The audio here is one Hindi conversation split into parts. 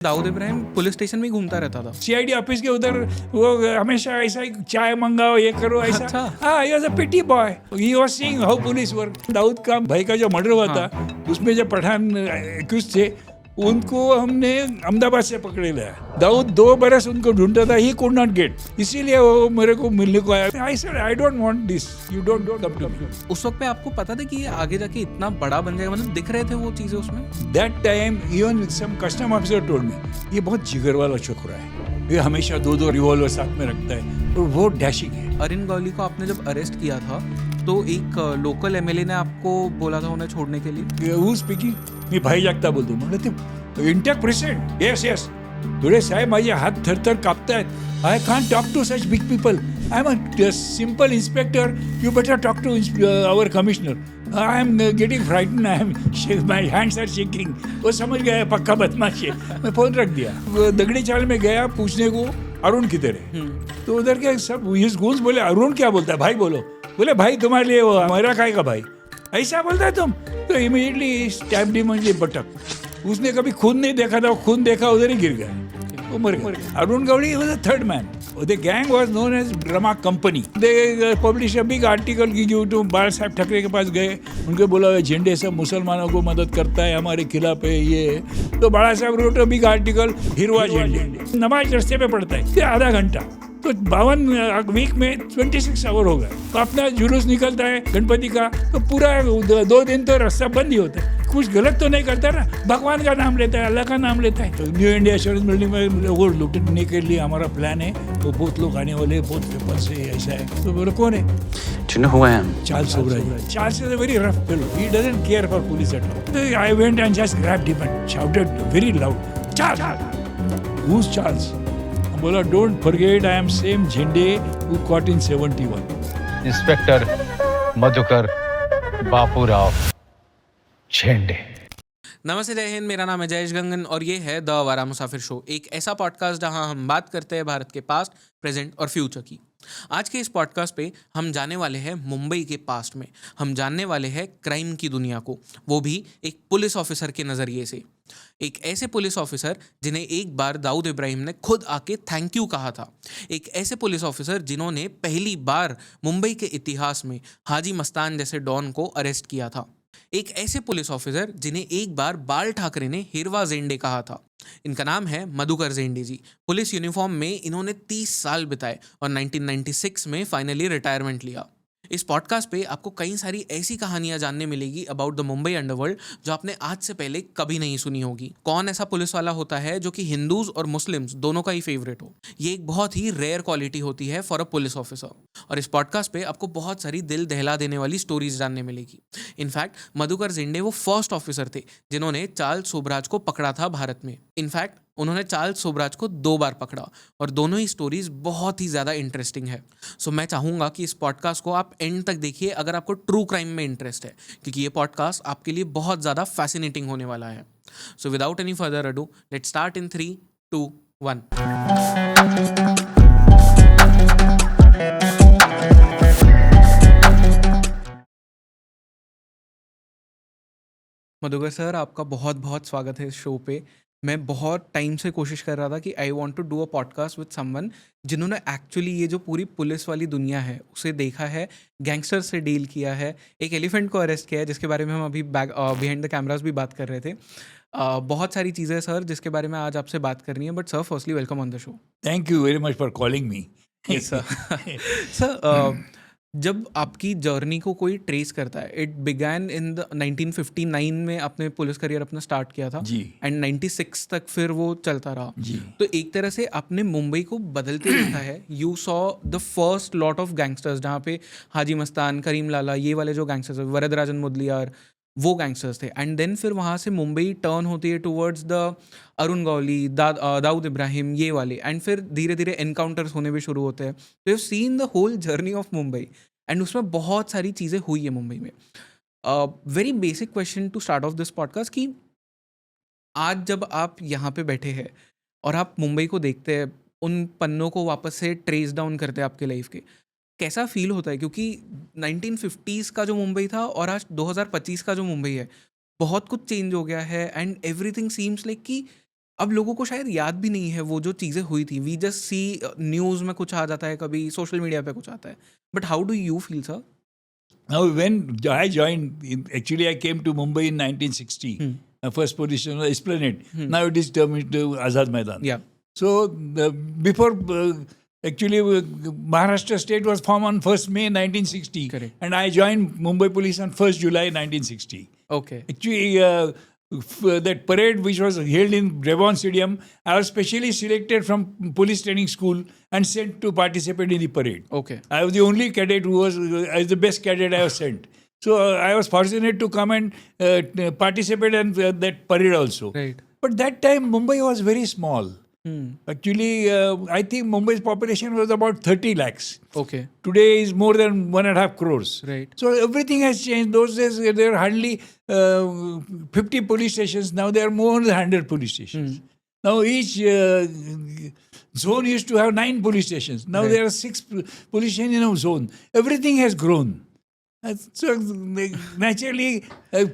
दाऊद इब्राहिम पुलिस स्टेशन में ही घूमता रहता था। सीआईडी ऑफिस के उधर वो हमेशा ऐसा ही चाय मंगाओ, ये करो, ऐसा। अच्छा। हाँ, he was a pity boy, he was seeing how police work. Dawood का भाई का जो मर्डर हुआ था, उसमें जो पठान एक्यूज थे, उनको हमने अहमदाबाद से पकड़े लाया। दाऊद 2 बरस उनको ढूंढता था, ही कुड नॉट गेट, इसीलिए वो मेरे को मिलने को आया। I said I don't want this, you don't come to me. उस वक्त पे आपको पता था कि ये आगे जाके इतना बड़ा बन जाएगा, मतलब दिख रहे थे वो चीजें उसमें? That time even some custom officer told me, ये बहुत जिगर वाला छोकरा है, ये हमेशा 2 रिवॉल्वर साथ में रखता है और वो डैशिंग है। अरिन गौली को आपने जब अरेस्ट किया था तो एक लोकल एमएलए ने आपको बोला था उन्हें छोड़ने के लिए। Who speaking? मी भाई जागता बोलतो, म्हणलं ते इंटॅक्ट प्रेसिडेंट, येस येस थोडे साहेब माझे हात थरथर कापतायत, I can't talk to such big people, I am a simple inspector, you better talk to our commissioner, I am getting frighten, I am my hands are shaking. वो समझ गया पक्का बदमाश है, मैं फोन रख दिया। वो दगड़ी चाल में गया पूछने को अरुण किधर है, तो उधर के सब हिज गूंज बोले अरुण क्या बोलता है, भाई बोलो। बोले भाई तुम्हारे लिए वो हमारा काय का भाई, ऐसा बोलता है तुम? तो immediately stabbed him in the buttock. उसने कभी खून नहीं देखा था, खून देखा उधर ही गिर गया, वो मर गया। Arun Gawli was the third man. The gang was known as drama company. They published a big article कि जो तुम बाल साहब ठकरे के पास गए, उनके बोला झंडे सब मुसलमानों को मदद करता है, हमारे खिलाफ है ये। तो बाला साहब रोट बिग आर्टिकल, हिरवा झंडे। नमाज रास्ते पे पड़ता है, ये आधा घंटा, तो 52 वीक में 26 आवर हो गए। तो अपना जुलूस निकलता है गणपति का, तो पूरा 2 दिन तो रास्ता बंद ही होता है। कुछ गलत तो नहीं करता ना, भगवान का नाम लेता है, अल्लाह का नाम लेता है। तो न्यू इंडिया एश्योरेंस बिल्डिंग में वो लूटने के लिए हमारा प्लान है, वो बहुत लोग आने वाले, बहुत पेपर से ऐसा है। तो बोले कौन है? Do you know who I am? Charles Sobraj. Charles is a very rough fellow. He doesn't care for police at all. So I went and just grabbed him and shouted very loud, Charles! Who's Charles? बोला don't forget I am same झंडे who caught in 71. Inspector Madhukar Bapurao झेंडे। नमस्ते, जय हिंद। मेरा नाम है जयेश गंगन और ये है द आवारा मुसाफिर शो, एक ऐसा पॉडकास्ट जहां हम बात करते हैं भारत के पास्ट, प्रेजेंट और फ्यूचर की। आज के इस पॉडकास्ट पे हम जाने वाले हैं मुंबई के पास्ट में। हम जानने वाले हैं क्राइम की दुनिया को, वो भी एक पुलिस ऑफिसर के नज़रिए से। एक ऐसे पुलिस ऑफिसर जिन्हें एक बार दाऊद इब्राहिम ने खुद आके थैंक यू कहा था। एक ऐसे पुलिस ऑफिसर जिन्होंने पहली बार मुंबई के इतिहास में हाजी मस्तान जैसे डॉन को अरेस्ट किया था। एक ऐसे पुलिस ऑफिसर जिन्हें एक बार बाल ठाकरे ने हिरवा जेंडे कहा था। इनका नाम है मधुकर जेंडे जी। पुलिस यूनिफॉर्म में इन्होंने 30 साल बिताए और 1996 में फाइनली रिटायरमेंट लिया। इस पॉडकास्ट पे आपको कई सारी ऐसी कहानियां जानने मिलेगी अबाउट द मुंबई अंडरवर्ल्ड जो आपने आज से पहले कभी नहीं सुनी होगी। कौन ऐसा पुलिस वाला होता है जो कि हिंदूज और मुस्लिम्स दोनों का ही फेवरेट हो? ये एक बहुत ही रेयर क्वालिटी होती है फॉर अ पुलिस ऑफिसर। और इस पॉडकास्ट पे आपको बहुत सारी दिल दहला देने वाली स्टोरीज जानने मिलेगी। इनफैक्ट मधुकर जेंडे वो फर्स्ट ऑफिसर थे जिन्होंने चार्ल्स सोबराज को पकड़ा था भारत में। इनफैक्ट उन्होंने चार्ल्स सोबराज को 2 बार पकड़ा और दोनों ही स्टोरीज बहुत ही ज़्यादा इंटरेस्टिंग है। सो मैं चाहूँगा कि इस पॉडकास्ट को आप एंड तक देखिए अगर आपको ट्रू क्राइम में इंटरेस्ट है, क्योंकि ये पॉडकास्ट आपके लिए बहुत ज़्यादा फैसिनेटिंग होने वाला है। So without any further ado, let's start in 3, 2, 1। Madhukar sir, आपका बहुत बहुत स्वागत है इस शो पे। मैं बहुत टाइम से कोशिश कर रहा था कि I want to do a podcast with someone जिन्होंने एक्चुअली ये जो पूरी पुलिस वाली दुनिया है उसे देखा है, गैंगस्टर से डील किया है, एक एलिफेंट को अरेस्ट किया है जिसके बारे में हम अभी बिहाइंड द कैमरास भी बात कर रहे थे। बहुत सारी चीज़ें सर जिसके बारे में आज आपसे बात करनी है। But sir, firstly welcome on the show. Thank you very much for calling me. Yes sir. Sir, जब आपकी जर्नी को कोई ट्रेस करता है, इट बिगैन इन द 1959 में आपने पुलिस करियर अपना स्टार्ट किया था जी। एंड 96 तक फिर वो चलता रहा जी। तो एक तरह से आपने मुंबई को बदलते देखा है। You saw the first lot of gangsters, जहाँ पे हाजी मस्तान, करीम लाला, ये वाले जो गैंगस्टर्स, वरदराजन मुदलियार, वो गैंगस्टर्स थे। एंड देन फिर वहाँ से मुंबई टर्न होती है टूवर्ड्स द अरुण गौली, दाऊद इब्राहिम, ये वाले। एंड फिर धीरे धीरे एनकाउंटर्स होने भी शुरू होते हैं। तो you seen the whole journey of Mumbai and उसमें बहुत सारी चीज़ें हुई है मुंबई में। Very basic question to start off this podcast कि आज जब आप यहाँ पे बैठे हैं और आप मुंबई को देखते हैं, उन पन्नों को वापस से ट्रेस डाउन करते हैं आपके लाइफ के, कैसा फील होता है? क्योंकि 1950s का जो मुंबई था और आज 2025 का जो मुंबई है, बहुत कुछ चेंज हो गया है एंड एवरीथिंग सीम्स लाइक कि अब लोगों को शायद याद भी नहीं है वो जो चीज़ें हुई थी. वी जस्ट सी न्यूज़ में कुछ आ जाता है, कभी सोशल मीडिया पे कुछ आता है. But how do you feel sir? Now, when I joined, actually I came to Mumbai in 1960. My first position was Esplanade. Now it is termed to Azad Maidan. Yeah. So before, actually Maharashtra state was formed on 1st May 1960. Correct. And I joined Mumbai police on 1st July 1960. Okay. Actually, that parade which was held in Revon Stadium, I was specially selected from police training school and sent to participate in the parade. Okay. I was the only cadet who was as the best cadet I was sent. So I was fortunate to come and participate in that parade also. Right. But that time Mumbai was very small. Actually, I think Mumbai's population was about 30 lakhs. Okay. Today is more than 1.5 crores. Right. So everything has changed. Those days there were hardly 50 police stations. Now there are more than 100 police stations. Now each zone used to have 9 police stations. Now there are 6 police stations in a zone. Everything has grown. So naturally,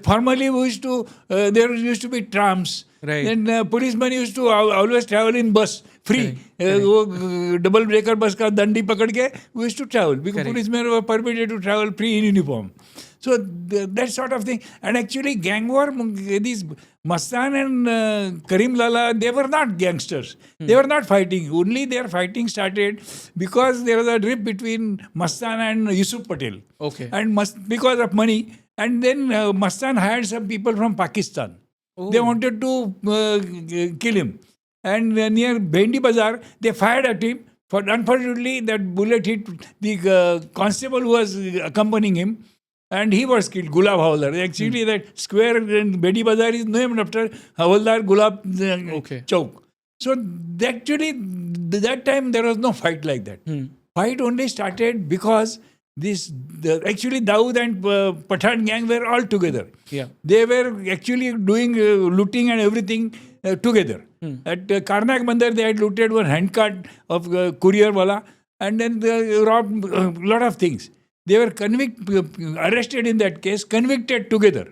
formerly we used to, there used to be trams. Right. Then policemen used to always travel in bus, free. वो double breaker bus का दंडी पकड़ के we used to travel because policemen were permitted to travel free in uniform. So that sort of thing. And actually gang war, these Mastan and Karim Lala, they were not gangsters. They were not fighting. Only their fighting started because there was a rift between Mastan and Yusuf Patel. Okay. And because of money. And then Mastan hired some people from Pakistan. Oh. They wanted to kill him. And near Bhendi Bazaar, they fired at him. Unfortunately, that bullet hit the constable who was accompanying him. And he was killed, Gulab Havaldar. Actually, that square in Bhendi Bazaar is named after Havaldar Gulab Chowk. So actually, that time there was no fight like that. Fight only started because actually Dawood and Pathan gang were all together. Yeah. They were actually doing looting and everything together. At Karnak Mandar, they had looted one handcart of courier wala, and then they robbed a lot of things. They were arrested in that case, convicted together.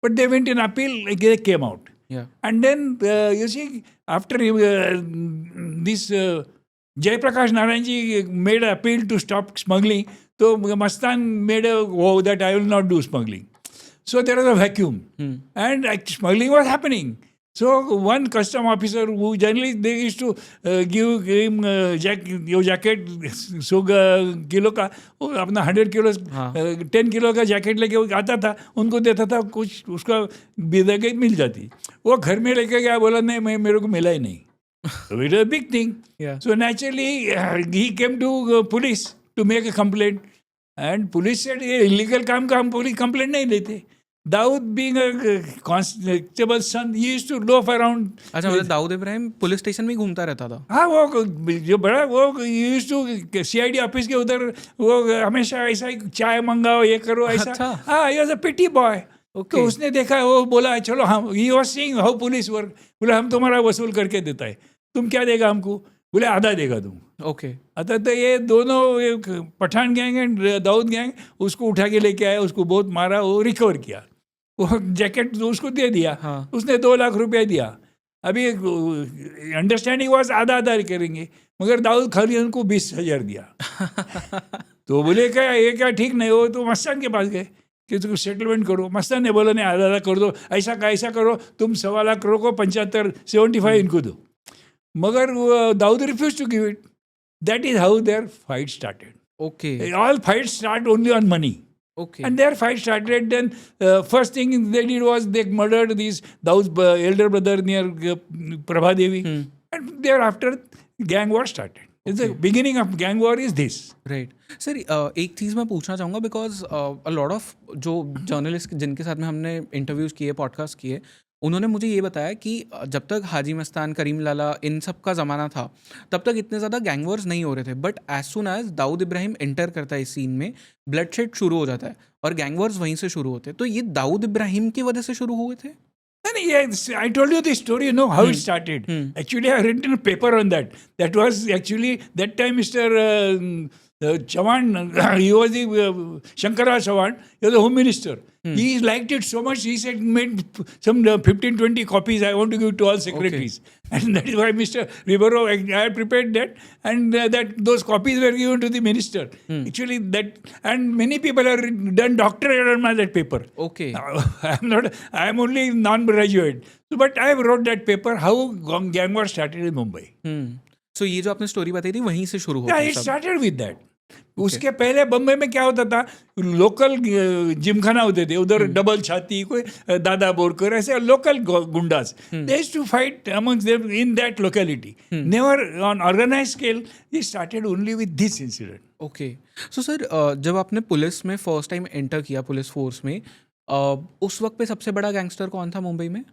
But they went in appeal, they came out. Yeah. And then, you see, after this Jayaprakash Narayanji made an appeal to stop smuggling, so Mastan made a vow that I will not do smuggling. So there was a vacuum. And smuggling was happening. So one custom officer who generally they used to give him jacket 100 kilo का, वो अपना 100 किलो 10 किलो का जैकेट लेके वो आता था, उनको देता था, कुछ उसका बिदगे मिल जाती. वो घर में लेके गया, बोला नहीं मेरे को मिला ही नहीं. So it was a big thing. Yeah. So naturally he came to police to make a complaint. And police said ये illegal काम का हम police complaint नहीं लेते. Dawood being a constable's son, he used to loaf around. अच्छा, मतलब दाऊद इब्राहिम पुलिस स्टेशन में घूमता रहता था. हाँ, वो जो बड़ा वो used to CID ऑफिस के उधर वो हमेशा ऐसा ही चाय मंगाओ, ये करो ऐसा. हाँ, he was a petty boy. Okay. तो उसने देखा, वो बोला चलो हम, he was seeing how police work. बोला हम तुम्हारा वसूल करके देता है, तुम क्या देगा हमको? बोले आधा देगा तुम. ओके. अतः तो ये दोनों Pathan gang and Dawood gang उसको उठा के लेके आए, उसको बहुत मारा, वो रिकवर किया, वो जैकेट उसको दे दिया. हाँ. उसने 2 लाख रुपया दिया. अभी अंडरस्टैंडिंग वाज आधा करेंगे, मगर दाऊद खाली उनको 20,000 दिया. तो बोले क्या ये क्या ठीक नहीं हो, तो मस्तान के पास गए कि तुम सेटलमेंट करो. मस्तान ने बोला नहीं आधा कर दो, ऐसा करो, तुम 1.25 लाख को 75 इनको दो. मगर Dawood refuse to give it. That is how their fight started. Okay. All fights start only on money. Okay. And their fight started. Then first thing they did was they murdered Dawood's elder brother near Prabha Devi. And thereafter gang war started. The beginning of gang war is this. Right. Sir एक चीज़ मैं पूछना चाहूँगा बिकॉज अ लॉट ऑफ जो जर्नलिस्ट जिनके साथ में हमने इंटरव्यूज़ किए, पॉडकास्ट किए, उन्होंने मुझे ये बताया कि जब तक हाजी मस्तान, करीम लाला, इन सब का ज़माना था, तब तक इतने ज़्यादा गैंग वॉर्स नहीं हो रहे थे. But as soon as Dawood Ibrahim enter करता है इस सीन में, ब्लडशेड शुरू हो जाता है और गैंग वॉर्स वहीं से शुरू होते हैं. तो ये दाऊद इब्राहिम की वजह से शुरू हुए थे? Yes, I told you the story, you know how it started. Actually, I written a paper on that. That was actually, that time Mr. Chavan, he was the Shankarrao Chavan, he was the Home Minister. He liked it so much, he said, made some 15-20 copies I want to give to all secretaries. And that is why Mr. Ribeiro, I had prepared that, and that those copies were given to the minister. Actually, that, and many people have done doctorate on that paper. Okay I am only non-graduate. So, but I wrote that paper, how gang war started in Mumbai. सो ये जो आपने स्टोरी बताई थी वहीं से शुरू होता Yeah, है it सब started with that. उसके पहले बम्बई में क्या होता था, लोकल जिमखाना होते थे उधर, डबल छाती, कोई दादा बोरकर, ऐसे local goondas, they used to fight amongst them in that locality. Never on organise scale. It started only with this incident. Okay so sir जब आपने पुलिस में फर्स्ट टाइम एंटर किया पुलिस फोर्स में उस वक्त पे सबसे बड़ा गैंगस्टर कौन था मुंबई में?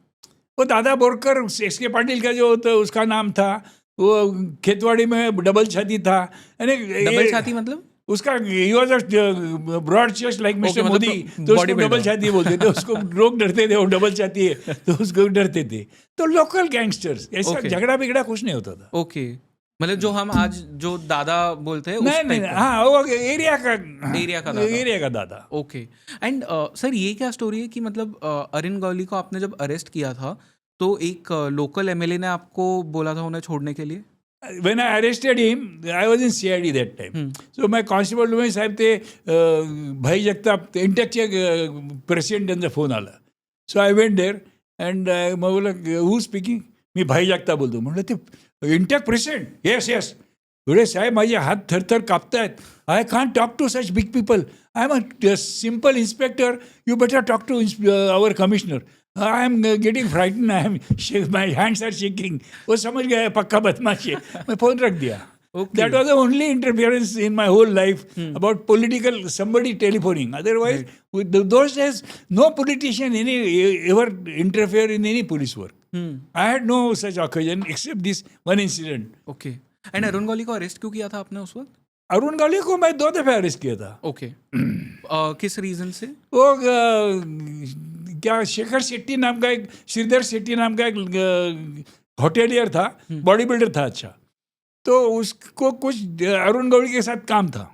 वो दादा बोरकर, एस के पाटिल का जो उसका नाम था, वो खेतवाड़ी में डबल छाती था. डबल छाती मतलब उसका he was broad chest like mister मतलब मोदी, तो उसको bodybuilder. डबल छाती बोलते थे. उसको लोग डरते थे, वो डबल छाती है तो उसको डरते थे. तो लोकल गैंगस्टर्स, ऐसा Okay. झगड़ा बिगड़ा कुछ नहीं होता था. ओके मतलब जो हम आज जो दादा बोलते हैं उस नहीं नहीं, type का? हाँ, वो एरिया का दादा. एरिया का दादा. ओके एंड सर ये क्या स्टोरी है कि मतलब अरुण गौली को आपने जब अरेस्ट किया था तो एक लोकल एमएलए ने आपको बोला था उन्हें छोड़ने के लिए? When I arrested him, I was in CID that time. So my constable डुमे साहेब ते भाई जगताप इंटेकचे प्रेसिडेंट त्यांचा फोन आला. सो आय वेंट देअर अँड मग बोला हू स्पीकिंग, मी भाई जगताप बोलतो. म्हटलं ते इंटेक प्रेसिडेंट, येस येस. थोडे साहेब माझे हात थरथर कापतायत. I can't talk to such big people. I am a simple inspector. You better talk to our commissioner. I am getting frighten, I am my hands are shaking. वो समझ गया पक्का बदमाश है. मैं फोन रख दिया. Okay. That was the only interference in my whole life about political, somebody telephoning. Otherwise, with those days, no politician ever interfere in any police work. I had no such occasion except this one incident. Okay and Arun Gauli को अरेस्ट क्यों किया था आपने उस वक्त? अरुण गौली को मैं 2 दफे अरेस्ट किया था. ओके किस रीजन से? वो क्या शेखर शेट्टी नाम का एक, श्रीधर शेट्टी नाम का एक होटेलियर था, बॉडी बिल्डर था. अच्छा, तो उसको कुछ अरुण गौली के साथ काम था.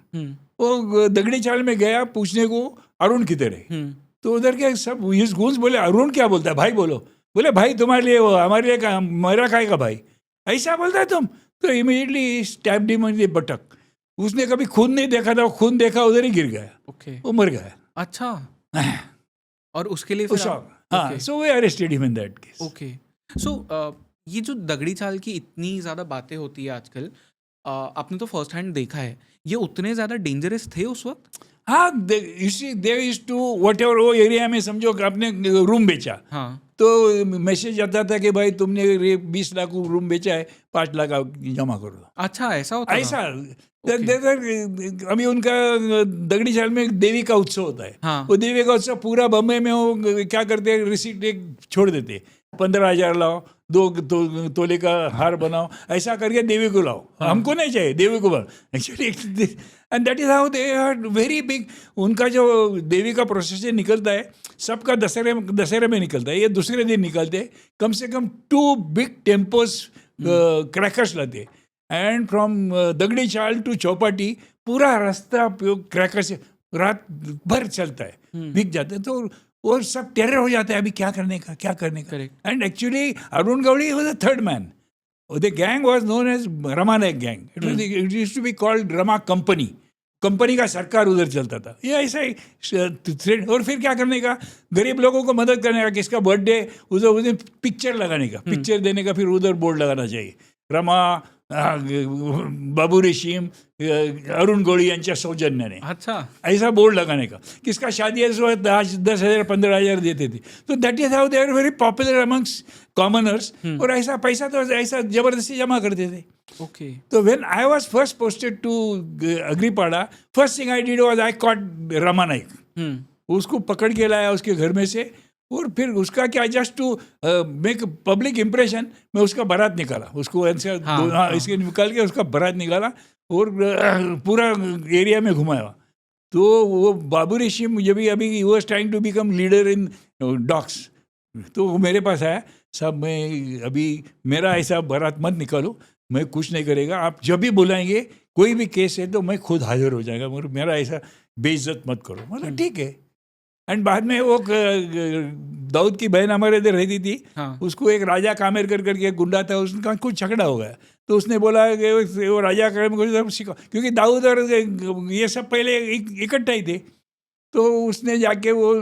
वो दगड़ी चाल में गया पूछने को अरुण किधर है. तो उधर के सब घूस बोले अरुण क्या बोलता है, भाई बोलो. बोले भाई तुम्हारे लिए वो, हमारे लिए मेरा काय का भाई, ऐसा बोलता है तुम. तो immediately stabbed him in the buttock. उसने कभी खून नहीं देखा था, खून देखा उधर ही गिर गया. ओके वो मर गया. अच्छा और उसके लिए फिर शॉक. हाँ, so we arrested him in that case. Okay so ये जो दगड़ी चाल की इतनी ज़्यादा बातें होती है आजकल, आपने तो फर्स्ट हैंड देखा है, ये उतने ज़्यादा डेंजरस थे उस वक्त? हाँ, you see they used to whatever, वो एरिया में समझो कि आपने रूम बेचा, हाँ तो मैसेज आता था कि भाई तुमने 20 लाख रूम बेचा है, 5 लाख जमा कर दो. अच्छा ऐसा होता था? ऐसा अभी उनका दगड़ी चाल में एक देवी का उत्सव होता है. हाँ. वो देवी का उत्सव पूरा बम्बई में वो क्या करते हैं, रिसीट एक छोड़ देते. 15,000 लाओ, 2 तोले का हार बनाओ, ऐसा करके देवी को लाओ. हमको नहीं चाहिए, देवी को बनाओ. Actually and that is how they are very big. उनका जो देवी का प्रोसेशन निकलता है, सबका दशहरे में निकलता है. ये दूसरे दिन निकलते हैं. कम से कम 2 big tempos crackers latte. And from दगड़ी चाल टू चौपाटी पूरा रास्ता क्रैकर से रात भर चलता है, बिक जाता है. तो वो सब टेरर हो जाता है, अभी क्या करने का. Correct. And actually Arun Gawli was the third man. The gang was known as Rama Naik gang. It used to be called Rama company. Company का सरकार उधर चलता था. ये ऐसा ही थ्रेड. और फिर क्या करने का, गरीब लोगों को मदद करने का. किसका बर्थडे उधर पिक्चर लगाने का, पिक्चर देने का, फिर उधर बोर्ड लगाना चाहिए, रमा बाबू रेशीम अरुण गौड़ी यांच्या सौजन्याने. अच्छा ऐसा बोर्ड लगाने का. किसका शादी है तो 10,000 15,000 देते थे. तो that is how they are very popular amongst commoners. और ऐसा पैसा तो ऐसा जबरदस्ती जमा करते थे. ओके तो when I was first posted to Agripada, first thing I did was I caught Rama Naik. उसको पकड़ के लाया उसके घर में से. और फिर उसका क्या, just to make public impression, मैं उसका बारात निकाला. उसको इसके निकाल के उसका बारात निकाला और पूरा एरिया में घुमाया. तो वो बाबू रेशीम जब भी अभी was trying to become leader in dogs, तो वो मेरे पास आया, साहब मैं अभी मेरा ऐसा बारात मत निकालो, मैं कुछ नहीं करेगा, आप जब भी बुलाएंगे कोई भी केस है तो मैं खुद हाजिर हो जाएगा, मगर मेरा ऐसा बेइज्जत मत करो। मतलब ठीक है। एंड बाद में वो दाऊद की बहन हमारे इधर रहती थी, हाँ। उसको एक राजा कामेर करके एक गुंडा था, उसका कुछ झगड़ा हो गया, तो उसने बोला कि वो राजा कामेर को सिखा, क्योंकि दाऊद और ये सब पहले इकट्ठा ही थे। तो उसने जाके वो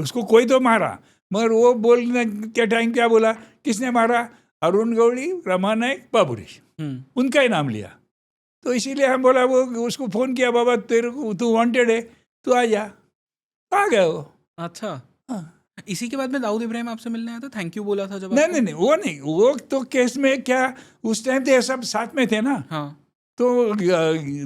उसको कोई तो मारा, मगर वो बोलने के टाइम क्या बोला, किसने मारा? अरुण गौड़ी, रमा नायक, बाबूरेश, उनका ही नाम लिया। तो इसीलिए हम बोला, वो उसको फ़ोन किया, बाबा तेरे को तू वांटेड है, तू आ जा। आ गया वो। अच्छा। हाँ। इसी के बाद में दाऊद इब्राहिम आपसे मिलने आया था, थैंक यू बोला था जब नहीं आपको? नहीं नहीं, वो नहीं, वो तो केस में क्या, उस टाइम तो ये सब साथ में थे ना। हाँ तो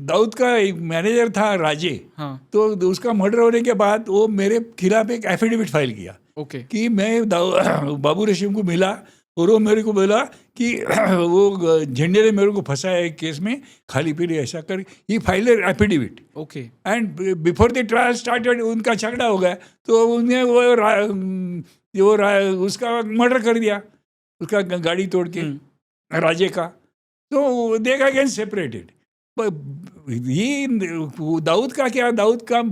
दाऊद का एक मैनेजर था राजे, हाँ। तो उसका मर्डर होने के बाद वो मेरे खिलाफ एक एफिडेविट फाइल किया ओके। कि मैं बाबू रशीम को मिला और वो मेरे को बोला कि वो झंडे ने मेरे को फंसाया एक केस में, खाली पीली ऐसा कर, ये file affidavit. Okay. And before the trial started उनका झगड़ा हो गया, तो उन्हें उसका मर्डर कर दिया, उसका गाड़ी तोड़ के राजे का। तो दे गॉट अगेन सेपरेटेड। ये दाऊद का क्या, दाऊद का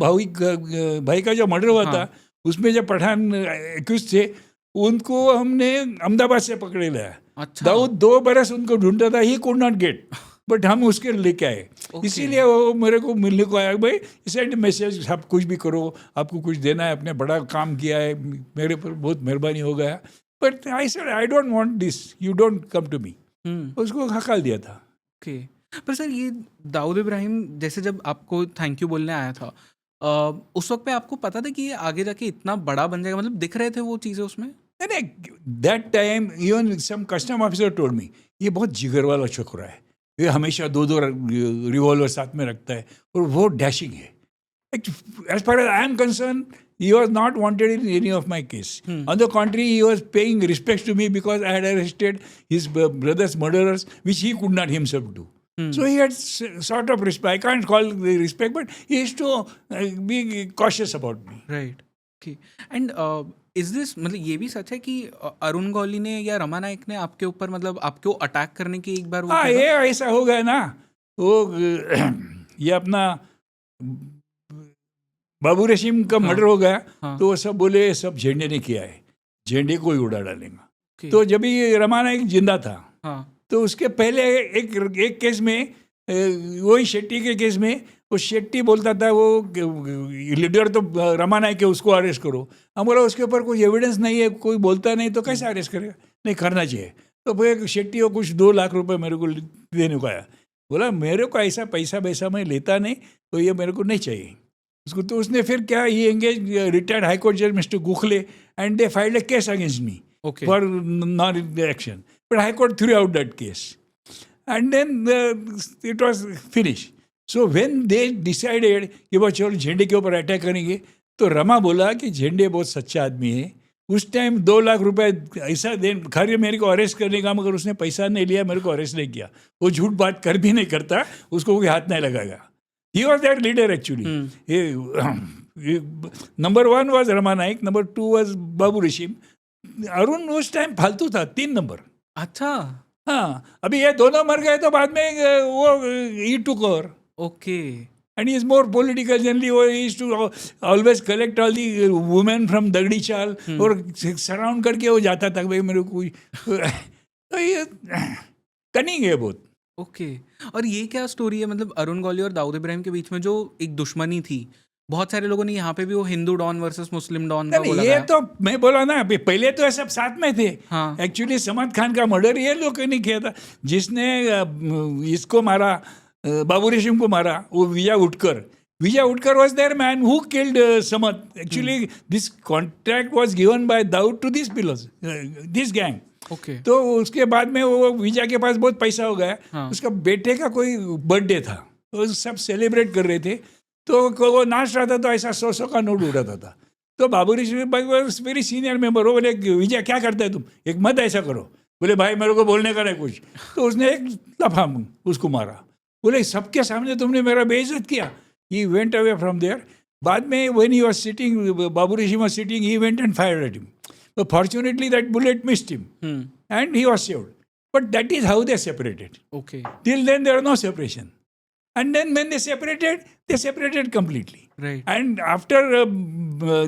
भाई का जो मर्डर हुआ था, उसमें जो पठान एक्यूज थे, उनको हमने अहमदाबाद से पकड़े लाया। अच्छा। दाऊद 2 बरस उनको ढूंढता था, he could not gate, but हम उसके लेके आए। इसीलिए वो मेरे को मिलने को आया, भाई सेंड मैसेज, आप कुछ भी करो, आपको कुछ देना है, अपने बड़ा काम किया है, मेरे पर बहुत मेहरबानी हो गया, but I said I don't want this, you don't come to me. उसको हकाल दिया था। ओके। पर सर ये दाऊद इब्राहिम जैसे जब आपको थैंक यू बोलने आया था, उस वक्त पे आपको पता था कि ये आगे जाके इतना बड़ा बन जाएगा, मतलब दिख रहे थे वो चीज़ें उसमें? नहीं, that time even some custom officer told me, ये बहुत जिगर वाला छोकरा है, ये हमेशा 2 रिवॉल्वर साथ में रखता है और वो डैशिंग है। As far as I am concerned, he was not wanted in any of my case. On the contrary, he was paying respects to me because I had arrested his brother's murderers, which he could not himself do. So he had sort of respect. I can't call the respect, but he used to be cautious about me. Right. Okay. And is this, मतलब ये भी सच है कि अरुण गौली ने या रमा नायक ने आपके ऊपर, मतलब आपको अटैक करने की एक बार वो हाँ, किया था? ये ऐसा हो गया ना, वो ये अपना बाबू रशीम का मर्डर हो गया, तो वो सब बोले सब झंडे ने किया है, झंडे को ही उड़ा डालेगा। Okay. तो जब ये रमा नायक जिंदा था, तो उसके पहले एक केस में, वही शेट्टी के केस में, वो शेट्टी बोलता था वो लीडर तो रमा नायक है, उसको अरेस्ट करो। हम बोला उसके ऊपर कोई एविडेंस नहीं है, कोई बोलता नहीं, तो कैसे अरेस्ट करेगा? नहीं, करना चाहिए। तो फिर शेट्टी को कुछ 2 लाख रुपए मेरे को देने को आया, बोला मेरे को ऐसा पैसा वैसा मैं लेता नहीं, तो ये मेरे को नहीं चाहिए उसको। तो उसने फिर क्या, ये एंगेज रिटायर्ड हाई कोर्ट जज mister Gokhale, and they filed a case against me for non action, but high court threw out that case, and then it was finish. So when they decided कि वो चलो झंडे के ऊपर अटैक करेंगे, तो रमा बोला कि झंडे बहुत सच्चा आदमी है। उस टाइम 2 लाख रुपए ऐसा दे, खैर मेरे को अरेस्ट करने का, मगर उसने पैसा नहीं लिया, मेरे को अरेस्ट नहीं किया। वो झूठ बात कर भी नहीं करता, उसको कोई हाथ नहीं लगाएगा। He was that leader actually. Number 1 was Rama Naik, number 2 was Babu Rashim. Arun उस टाइम फालतू था, 3 नंबर। अच्छा। हाँ, अभी ये दोनों मर गए तो बाद में वो he took over. Okay. And he is more political. Generally, he used to always collect all the women from दगड़ी चाल और सराउंड करके वो जाता था, भाई मेरे को तो ये कनिंग है बहुत। ओके। और ये क्या स्टोरी है, मतलब अरुण गौली और दाऊद इब्राहिम के बीच में जो एक दुश्मनी थी, बहुत सारे लोगों ने यहाँ पे भी वो हिंदू डॉन वर्सेस मुस्लिम डॉन का बोला। ये तो मैं बोला ना, पहले तो सब साथ में थे। हाँ। एक्चुअली समद खान का मर्डर ये लोग ने किया था, जिसने इसको मारा, बाबू रेशम को मारा, वो विजय उटकर was their man who killed Samad. Actually, this contract was given by Daud to these fellows, this gang. Okay. तो उसके बाद में वो विजय के पास बहुत पैसा हो गया। हाँ। उसका बेटे का कोई बर्थडे था, तो सब सेलिब्रेट कर रहे थे, तो वो नाच रहा था, तो ऐसा 100 का नोट उड़ाता था। तो बाबू ऋषि वेरी सीनियर मेंबर हो, बोले विजय क्या करता है तुम, एक मत ऐसा करो। बोले भाई मेरे को बोलने का नहीं कुछ। तो उसने एक लफा उसको मारा, बोले सबके सामने तुमने मेरा बेइज्जत किया। He went away from there. बाद में when he was sitting, Babu Rishi was sitting, he went and fired at him. But fortunately, that bullet missed him, and he was saved. But that is how they separated. Okay. Till then, there was no separation. And then when they separated completely. Right. And after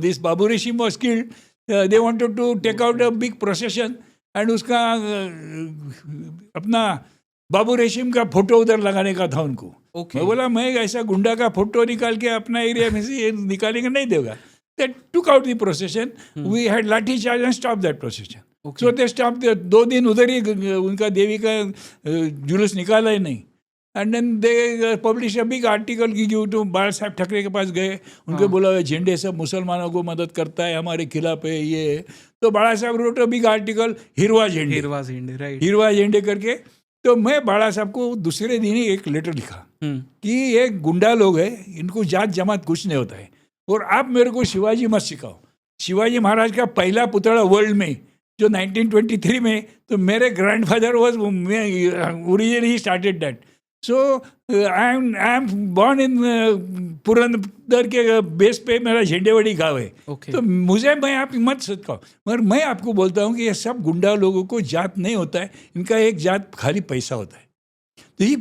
this Babu regime was killed, they wanted to take out a big procession and उसका अपना बाबू रेशीम का फोटो उधर लगाने का था उनको. Okay. मैं बोला मैं ऐसा गुंडा का फोटो निकाल के अपना एरिया में से निकालेंगे नहीं देगा. They took out the procession. We had लाठी charge and stopped that procession. Okay. So they stopped. 2 दिन उधर ही उनका देवी का जुलूस निकाला ही नहीं. And then they publish a big article की जो तो बाला साहब ठाकरे के पास गए, उनके बोला झंडे सब मुसलमानों को मदद करता है, हमारे खिलाफ है ये. तो बाला साहब रोट अ बिग आर्टिकल हिरवा झंडे, राइट. हिरवा झंडे करके. तो मैं बाला साहब को दूसरे दिन ही एक लेटर लिखा कि ये गुंडा लोग है, इनको जात जमात कुछ नहीं होता है, और आप मेरे को शिवाजी मत सिखाओ. शिवाजी महाराज का पहला पुतला वर्ल्ड में जो 1923 में, तो मेरे grandfather was originally started that. So I am born in Purandar के बेस पे मेरा झंडेवाड़ी गाँव है. Okay. तो मुझे मैं आप मत सिखाओ, मगर मैं आपको बोलता हूँ कि ये सब गुंडा लोगों को जात नहीं होता है, इनका एक जात खाली पैसा होता है. तो ही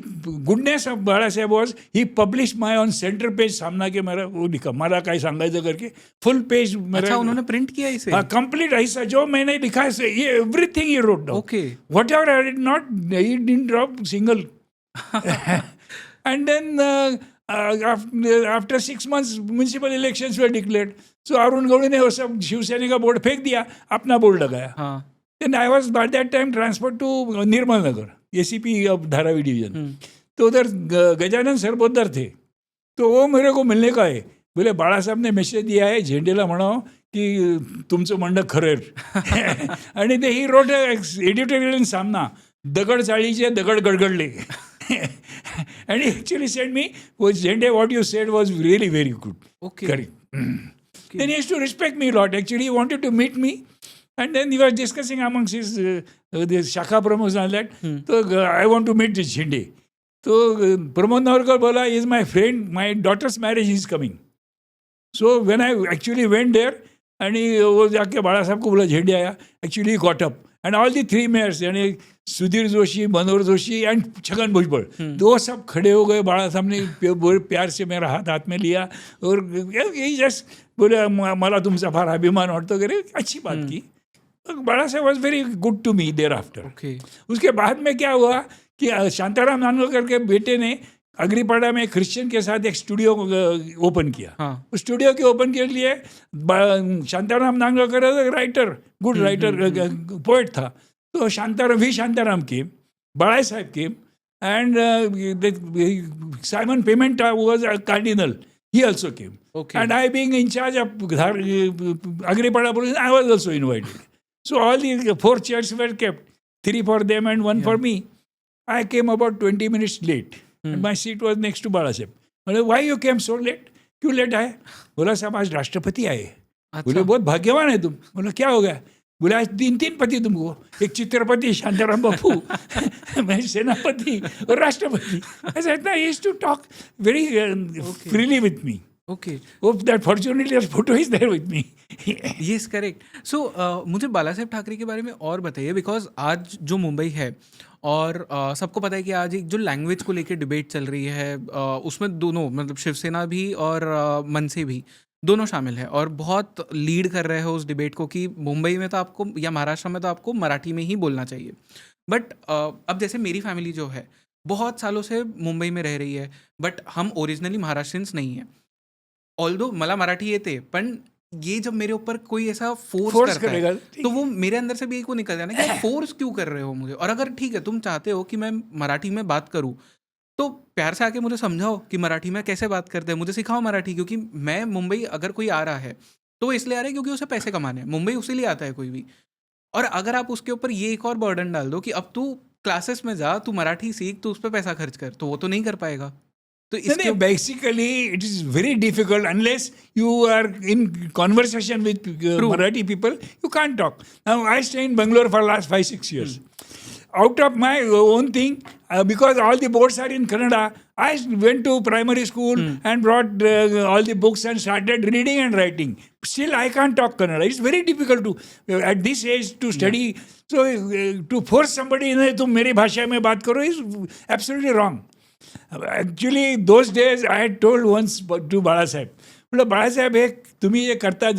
goodness of Bala Saheb was he publish my on centre page Saamana के मेरा वो लिखा, मला काय सांगायचं करके फुल पेज मेरा. अच्छा, उन्होंने प्रिंट किया इसे? हाँ, कंप्लीट ऐसा जो मैंने लिखा है ये everything he wrote down. Okay. Whatever I did not, he didn't drop single. And then after 6 months municipal elections were declared. So Arun Gawli ने वो सब शिवसेना का बोर्ड फेंक दिया, अपना बोर्ड लगाया. हाँ. Then I was by that time transferred to Nirmal Nagar, ACP of Dharavi division. तो उधर गजानन सरपोतदार थे, तो वो मेरे को मिलने का है. बोले बाळा साहब ने मेसेज दिया है झेंडेला म्हणावं की तुमचं म्हणणं खरं. आणि ते ही रोट एडिटोरियल इन सामना, दगड चाळीचे दगड गडगडले. And he actually said me, was Zende, what you said was really very good. Okay. Correct. Then he used to respect me a lot. Actually, he wanted to meet me. And then he was discussing amongst his the Shakha Pramod and that. So I want to meet this Zende. So Pramod Navarkar bola, is my friend. My daughter's marriage is coming. So when I actually went there, and he वो जाके बाळा साहब को बोला झेंडे आया. Actually he got up. And all the 3 mayors, यानी सुधीर जोशी, मनोहर जोशी एंड छगन भुजबल, दो सब खड़े हो गए. बाळा साहब ने प्यार से मेरा हाथ में लिया और यही जस्ट बोले मला तुमचा फार अभिमान वाटतो वगैरे, अच्छी बात की. Balasaheb was very good to me thereafter. उसके बाद में क्या हुआ कि शांताराम नानवलकर के बेटे ने अग्रीपाड़ा में क्रिश्चियन के साथ एक स्टूडियो ओपन किया. उस स्टूडियो के ओपन के लिए Shantaram Nanavalkar writer, good writer, poet था. तो शांताराम के बाळा साहेब के and Simon Pimenta was a cardinal, he also came. And I being in charge of Agripada police, I was also invited. So all the 4 chairs were kept, 3 for them and 1 for me. I came about 20 minutes late. And my seat was next to बाला साहब. बोले why you came so late? क्यों लेट आए? बोला साहब आज राष्ट्रपति आए. बोले बहुत भाग्यवान है तुम. बोला क्या हो गया? बोले आज 3 पति तुमको, एक चित्रपति शांताराम बापू, मैं सेनापति और राष्ट्रपति. ऐसा इतना he used to talk very freely with me. Okay. Hope that fortunately your photo is there with me. Yes, correct. So मुझे बाला साहेब ठाकरे के बारे में और बताइए, बिकॉज आज जो मुंबई है और सबको पता है कि आज एक जो लैंग्वेज को लेकर डिबेट चल रही है, उसमें दोनों मतलब शिवसेना भी और मनसे भी दोनों शामिल है और बहुत लीड कर रहे हो उस डिबेट को कि मुंबई में तो आपको या महाराष्ट्र में तो आपको मराठी में ही बोलना चाहिए. बट अब जैसे मेरी फैमिली जो है बहुत सालों से मुंबई में रह रही है, बट हम ओरिजिनली महाराष्ट्रियंस नहीं है. ऑल्दो मला मराठी येते, पण ये जब मेरे ऊपर कोई ऐसा फोर्स करता है तो वो मेरे अंदर से भी एक वो निकल जाना कि फोर्स क्यों कर रहे हो मुझे. और अगर ठीक है तुम चाहते हो कि मैं मराठी में बात करूं तो प्यार से आके मुझे समझाओ कि मराठी में कैसे बात करते हैं, मुझे सिखाओ मराठी. क्योंकि मैं मुंबई अगर कोई आ रहा है तो इसलिए आ रहा है क्योंकि उसे पैसे कमाने हैं. मुंबई उसी लिए आता है कोई भी. और अगर आप उसके ऊपर ये एक और बर्डन डाल दो कि अब तू क्लासेस में जा, तू मराठी सीख, तू उस पर पैसा खर्च कर, तो वो तो नहीं कर पाएगा. तो इसके basically it is very difficult unless you are in conversation with Marathi people. You can't talk. Now I stay in Bangalore for last 5-6 years. out of my own thing, because all the boards are in Kannada, I went to primary school and brought all the books and started reading and writing. Still, I can't talk Kannada. It's very difficult to at this age to study. So to force somebody, तुम मेरी भाषा में बात करो, is absolutely wrong. Actually, those days I had told once to Bala Sahib, मतलब बाळा साहेब हे तुम्ही ये करता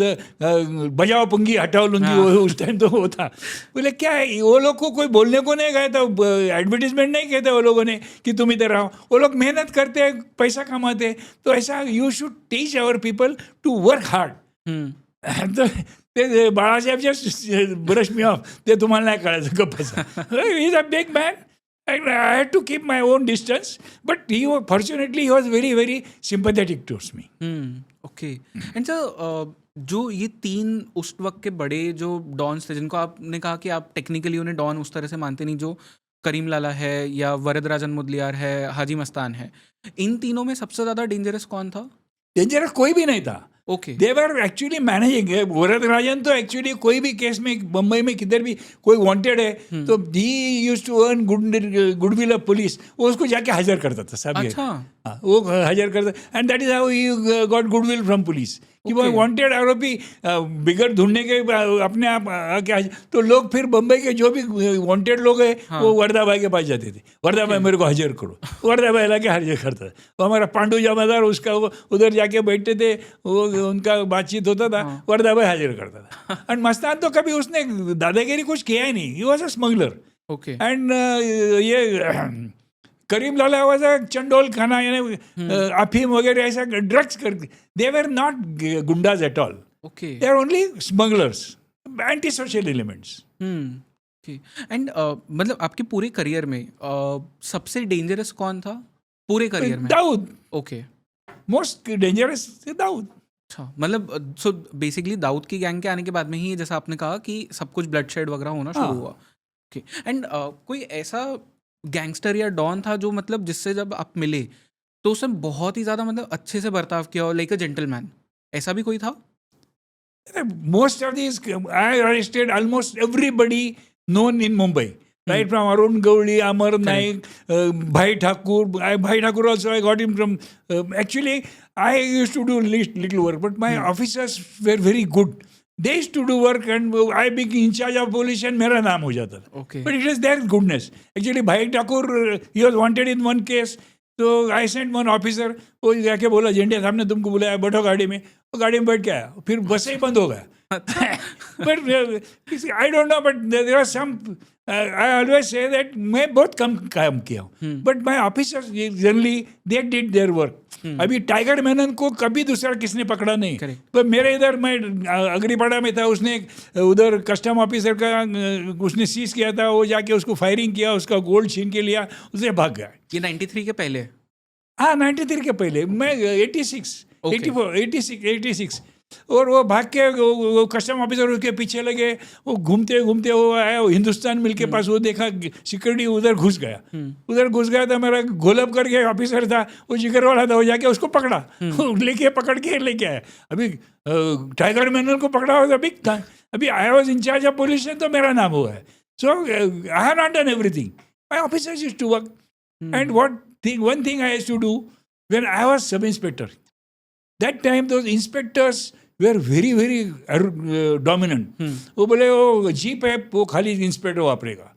बजाओ पुंगी हटाओ लुंगी, वो उस टाइम तो वो था. बोले क्या है, वो लोग को कोई बोलने को नहीं गया था, एडवर्टीजमेंट नहीं कहते वो लोगों ने कि तुम इधर रहो. वो लोग मेहनत करते हैं, पैसा कमाते हैं. तो ऐसा you should teach our people to work hard. तर ते Balasaheb just brush me off, ते तुम्हाला नाही कळायचं गप्प बसा. He is a big man. And I had to keep my own distance, but fortunately he was very, very sympathetic towards me. Okay. And sir, जो ये 3 उस वक्त के बड़े जो डॉन्स थे, जिनको आपने कहा कि आप टेक्निकली उन्हें डॉन उस तरह से मानते नहीं, जो करीम लाला है या वरदराजन मुदलियार है, हाजी मस्तान है, इन तीनों में सबसे ज़्यादा डेंजरस कौन था? डेंजरस कोई भी नहीं था. Okay. They were actually managing. Varadarajan तो एक्चुअली कोई भी केस में बम्बई में किधर भी कोई वांटेड है तो he used to earn goodwill of police. वो उसको जाके हाजिर करता था साहब. अच्छा. वो हाजिर करता, and that is how he got goodwill from police. कि वो वांटेड आरोपी बिगड़ ढूंढने के अपने आप आके. तो लोग फिर बम्बई के जो भी वांटेड लोग हैं वो वर्धा भाई के पास जाते थे. वर्धा भाई मेरे को हाजिर करो. वर्धा भाई लाके हाजिर करता था. वो हमारा पांडु जमादार, उसका वो उधर जाके बैठते थे, वो उनका बातचीत होता था. वर्धा भाई हाजिर करता था. एंड मस्तान तो कभी उसने दादागिरी कुछ किया ही नहीं. He was a smuggler. Okay. And ये करीम लाला वाज अ चंडोल खाना, यानी अफीम वगैरह ऐसा ड्रग्स करके. They were not goondas at all. Okay. They are only smugglers, anti social elements. Okay. And मतलब आपके पूरे करियर में सबसे डेंजरस कौन था पूरे करियर में? Dawood. Okay. Most dangerous Dawood. अच्छा, मतलब सो बेसिकली दाऊद की गैंग के आने के बाद में ही, जैसा आपने कहा, कि सब कुछ ब्लडशेड वगैरह होना शुरू हुआ. ओके. एंड कोई ऐसा गैंगस्टर या डॉन था जो मतलब जिससे जब आप मिले तो उसने बहुत ही ज़्यादा मतलब अच्छे से बर्ताव किया, और लाइक अ जेंटलमैन, ऐसा भी कोई था? Most of these, I arrested almost everybody known in Mumbai. Right from Arun Gowli, Amar Naik, Bhai Thakur. Bhai Thakur also I got him from. Actually, I used to do little work, but my officers were very good. They used to do work and I became in charge of police and मेरा नाम हो जाता था. Okay. But it was their goodness. Actually, Bhai Thakur, he was wanted in one case. So I sent one officer. वो जाके बोला, झंडे साहब ने तुमको बुलाया, बैठो गाड़ी में. वो गाड़ी में बैठ के आया, फिर बस ही बंद हो गया. But I don't know, but there are some. I always say that मैं बहुत कम काम किया हूँ. But my officers generally they did their work. अभी टाइगर मेनन को कभी दूसरा किसने पकड़ा नहीं. तो मेरे इधर, मैं अग्रीपाड़ा में था, उसने उधर कस्टम ऑफिसर का उसने सीज किया था. वो जाके उसको फायरिंग किया, उसका गोल्ड छीन के लिया, उसने भाग गया. ये 93 के पहले? हाँ, 93 के पहले. मैं 86, 84, 86, 86. और वो भाग के वो कस्टम ऑफिसर उसके पीछे लगे. वो घूमते घूमते वो आया, वो हिंदुस्तान मिल के पास. वो देखा सिक्योरिटी उधर घुस गया. उधर घुस गया तो मेरा गोलब करके ऑफिसर था, वो जिगर वाला था, वो जाके उसको पकड़ा. लेके पकड़ के लेके आया. अभी टाइगर मैनन को पकड़ा हुआ अभी था. अभी I was in charge of police, तो मेरा नाम हुआ है. So I have not done everything. My officers used to work. And one thing I used to do when I was sub inspector. That time those inspectors were very, very dominant. वो बोले वो जीप है, वो खाली इंस्पेक्टर वापरेगा,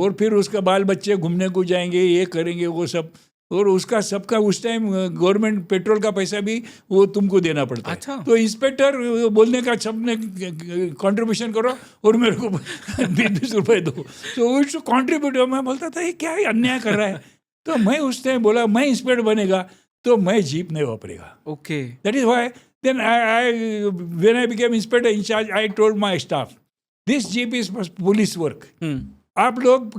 और फिर उसका बाल बच्चे घूमने को जाएंगे, ये करेंगे, वो सब. और उसका सबका उस टाइम गवर्नमेंट पेट्रोल का पैसा भी वो तुमको देना पड़ता है. अच्छा. तो इंस्पेक्टर बोलने का सबने कंट्रीब्यूशन करो और मेरे को 20 रुपए दो. तो वो टू कॉन्ट्रीब्यूट. मैं बोलता था ये क्या अन्याय कर रहा है. तो मैं उस टाइम बोला, मैं इंस्पेक्टर बनेगा तो मैं जीप नहीं वापरेगा. Okay. That is why then when I became inspector in charge, I told my staff, this jeep is for police work. आप लोग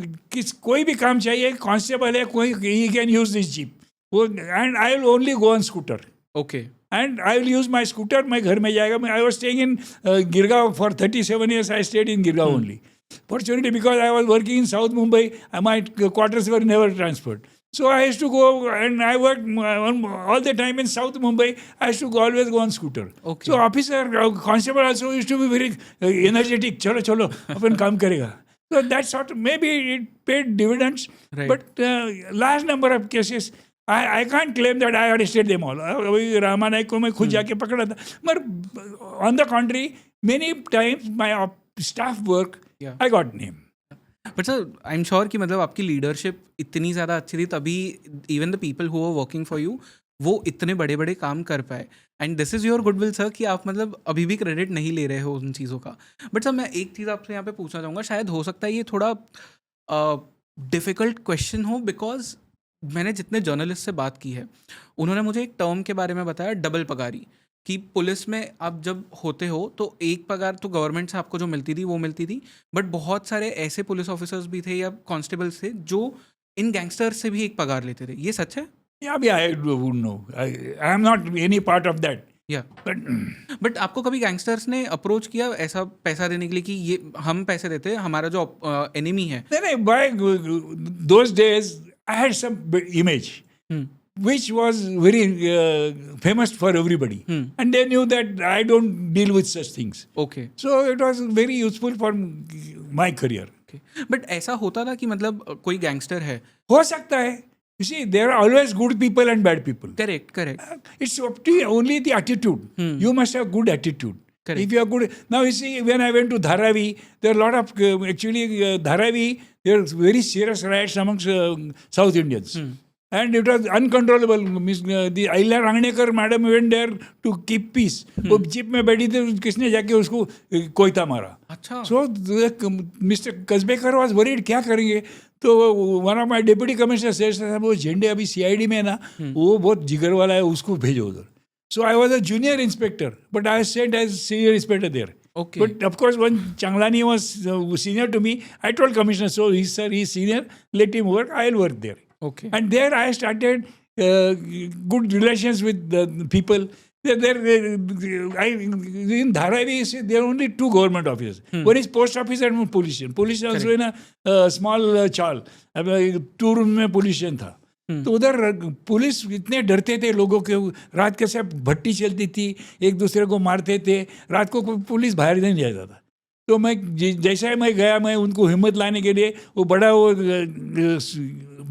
कोई भी काम चाहिए, कांस्टेबल है कोई, he can use this jeep. And I will only go on scooter. Okay. And I will use my scooter. मैं घर में जाएगा. I was staying in Girgaon for 37 years. I stayed in Girgaon only. Fortunately, because I was working in South Mumbai, my quarters were never transferred. So I used to go, and I worked all the time in South Mumbai. I used to always go on scooter. Okay. So officer, constable also used to be very energetic. चलो चलो अपन काम करेगा. So that sort of, maybe it paid dividends, Right. but large number of cases, I can't claim that I arrested them all. वही रामानायक को मैं खुद जाके पकड़ा था. मगर on the contrary, many times my staff work, Yeah. I got name. But sir I am sure कि मतलब आपकी लीडरशिप इतनी ज़्यादा अच्छी थी तभी even the people who are working for you वो इतने बड़े बड़े काम कर पाए. And this is your goodwill sir कि आप मतलब अभी भी क्रेडिट नहीं ले रहे हो उन चीज़ों का. बट सर मैं एक चीज़ आपसे यहाँ पे पूछना चाहूँगा, शायद हो सकता है ये थोड़ा डिफ़िकल्ट क्वेश्चन हो, बिकॉज मैंने जितने जर्नलिस्ट से बात की है उन्होंने मुझे एक टर्म के बारे में बताया, डबल पगारी. कि पुलिस में आप जब होते हो तो एक पगार तो गवर्नमेंट से आपको जो मिलती थी वो मिलती थी, बट बहुत सारे ऐसे पुलिस ऑफिसर्स भी थे या कांस्टेबल्स थे जो इन गैंगस्टर्स से भी एक पगार लेते थे. ये सच है? Yeah, I wouldn't know. I am not any part of that. या But बट आपको कभी गैंगस्टर्स ने अप्रोच किया ऐसा पैसा देने के लिए कि ये हम पैसे देते हैं, हमारा जो एनिमी है? then by those days, I had some image, which was very famous for everybody. And they knew that I don't deal with such things. Okay. So it was very useful for my career. But ऐसा होता था कि मतलब कोई गैंगस्टर है? हो सकता है. You see, there are always good people and bad people. Correct. It's up to you, only the attitude. You must have good attitude. Correct. If you are good. Now you see, when I went to Dharavi, there are a lot of, actually Dharavi, there are very serious riots amongst South Indians. And it was uncontrollable. The Aila Rangnekar madam went there to keep peace. वो जीप में बैठी थी, किसने जाके उसको कोयता मारा. अच्छा. So Mr. Kasbekar was worried, क्या करेंगे? तो one of my deputy commissioner said साहब वो झंडे अभी सीआईडी में है ना, वो बहुत जिगर वाला है, उसको भेजो उधर. So I was a junior inspector but I sent as senior inspector there. Okay. But of course, when Changlani was senior to me, I told commissioner, so he sir, he's senior, let him work, I'll work there. Okay. And there I started good relations with the people. In Dharavi, there are only two government offices. One is post office and one police station. Police station also in a small chawl. 2 room में police station था. तो उधर पुलिस इतने डरते थे लोगों के, रात के सब भट्टी चलती थी, एक दूसरे को मारते थे, रात को पुलिस बाहर नहीं जाता था. तो मैं जैसा ही मैं गया, मैं उनको हिम्मत लाने के लिए वो बड़ा वो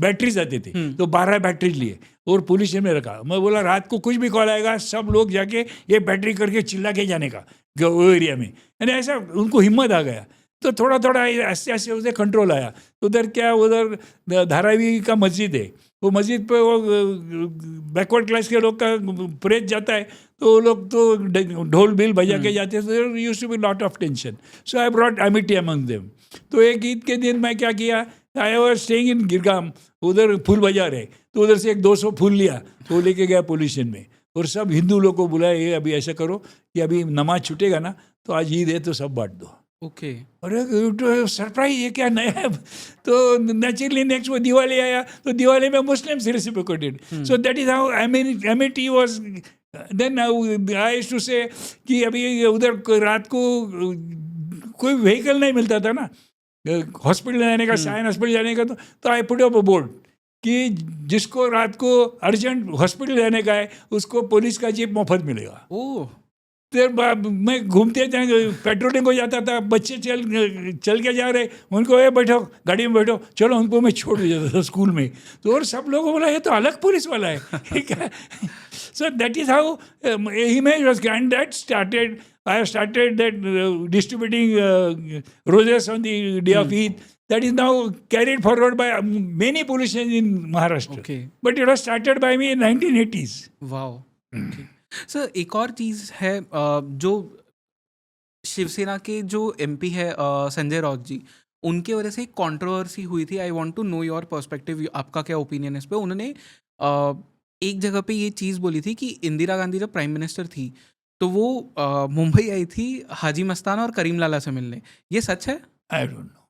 बैटरीज आते थे, तो 12 बैटरीज लिए और पुलिस स्टेशन में रखा. मैं बोला रात को कुछ भी कॉल आएगा सब लोग जाके ये बैटरी करके चिल्ला के जाने का वो एरिया में. यानी ऐसा उनको हिम्मत आ गया. तो थोड़ा थोड़ा ऐसे ऐसे उसे कंट्रोल आया. उधर क्या, उधर धारावी का मस्जिद है, वो मस्जिद पे वो बैकवर्ड क्लास के लोग का प्रेज जाता है, तो वो लोग तो ढोल बिल बजा के जाते हैं. तो used to be lot of tension. So I brought amity among them. तो एक ईद के दिन मैं क्या किया, I was staying in Girgaon, उधर फूल बाजार है, तो उधर से एक 200 फूल लिया, तो लेके गया पुलिस स्टेशन में और सब हिंदू लोग को बुलाया, ये अभी ऐसा करो कि अभी नमाज छूटेगा ना तो आज ईद है तो सब बांट दो. ओके. अरे सरप्राइज, ये क्या नया है. तो नेचुरली नेक्स्ट वो दिवाली आया, तो दिवाली में Muslims reciprocated. So that is how amity was. Then I used to say कि अभी उधर रात को कोई व्हीकल नहीं मिलता था ना हॉस्पिटल जाने का, साइन हॉस्पिटल जाने का, तो I put up a board कि जिसको रात को अर्जेंट हॉस्पिटल जाने का है उसको पुलिस का जीप मुफ्त मिलेगा. ओह. मैं घूमते जाएंगे, पेट्रोलिंग हो जाता था, बच्चे चल के जा रहे, उनको ये बैठो गाड़ी में बैठो, चलो उनको मैं छोड़ जाता था स्कूल में. तो और सब लोगों को बोला ये तो अलग पुलिस वाला है. सो that is how image was. And that started, I have started that distributing roses on the day of Eid. That is now carried forward by many police in Maharashtra. Okay. But it was started by me in 1980s. Wow. Okay. Sir एक और चीज़ है, जो शिवसेना के जो एमपी है संजय राउत जी, उनके वजह से एक कंट्रोवर्सी हुई थी. I want to know your perspective, आपका क्या ओपिनियन है इस पे. उन्होंने एक जगह पे ये चीज़ बोली थी कि इंदिरा गांधी जब प्राइम मिनिस्टर थी तो वो मुंबई आई थी हाजी मस्तान और करीम लाला से मिलने. ये सच है? I don't know.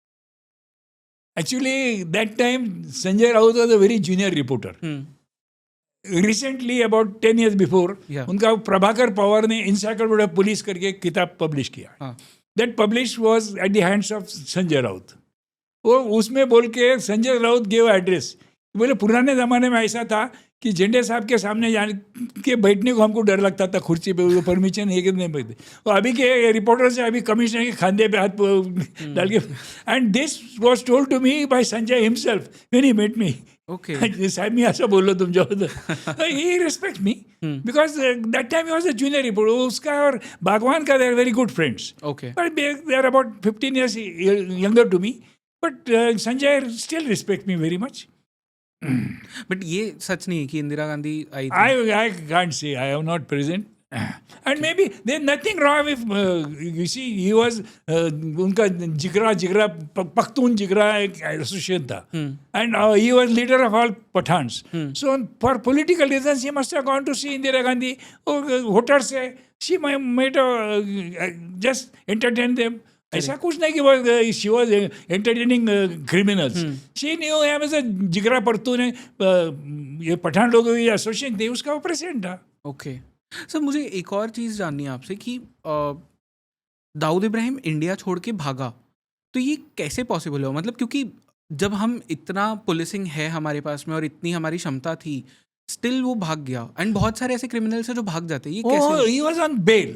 Actually, that time Sanjay Raut was a very junior reporter. Recently, about 10 years before, Yeah. उनका प्रभाकर पवार ने Encyclopedia of Police करके एक किताब पब्लिश किया. हाँ. That published was at the hands of Sanjay Raut. वो उसमें बोल के संजय राउत gave address बोले पुराने ज़माने में ऐसा था कि झंडे साहब के सामने जाने के बैठने को हमको डर लगता था, कुर्सी पे परमिशन है कि नहीं बैठते। और अभी के रिपोर्टर से अभी कमिश्नर के खांदे पे हाथ डाल के, and this was told to me by Sanjay himself when he met me. Okay. साहब मैं ऐसा बोलो तुम जाओ तो he respect me because that time he was a junior reporter. उसका और भगवान का they are very good friends, okay. But they are about 15 years younger to me, but Sanjay still respect me very much. But ये सच नहीं है कि इंदिरा गांधी आई थी? I can't say, I am not present. And maybe there's nothing wrong if you see he was उनका जिगरा पख्तून जिगरा एक एसोसिएशन था, and he was leader of all Pathans. So for political reasons he must have gone to see Indira Gandhi. Voter से she might just entertain them. ऐसा कुछ नहीं कि वो she was entertaining criminals. She knew him as a जिगरा पख्तून है, ये पठान लोगों की एसोसिएशन थी, उसका वो प्रेसिडेंट था. ओके सर, मुझे एक और चीज़ जाननी है आपसे कि दाऊद इब्राहिम इंडिया छोड़ के भागा, तो ये कैसे पॉसिबल हुआ? मतलब क्योंकि जब हम इतना पुलिसिंग है हमारे पास में और इतनी हमारी क्षमता थी, स्टिल वो भाग गया। एंड बहुत सारे ऐसे क्रिमिनल्स हैं जो भाग जाते हैं, ये कैसे? He was on bail.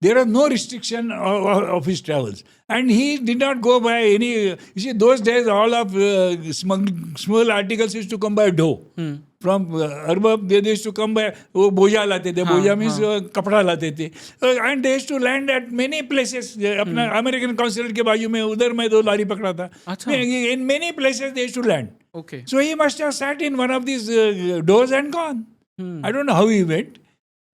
There was no restriction of his travels, and he did not go by any. You see, those days all of small articles used to come by dough. From Arbab, they used to come by वो बोझा लाते थे. बोझा means कपड़ा लाते थे, and they used to land at many places. अपना अमेरिकन कॉन्सुलेट के बाजू में उधर मैं 2 लारी पकड़ा था. In many places they used to land. Okay. So he must have sat in one of these doors and gone. I don't know how he went.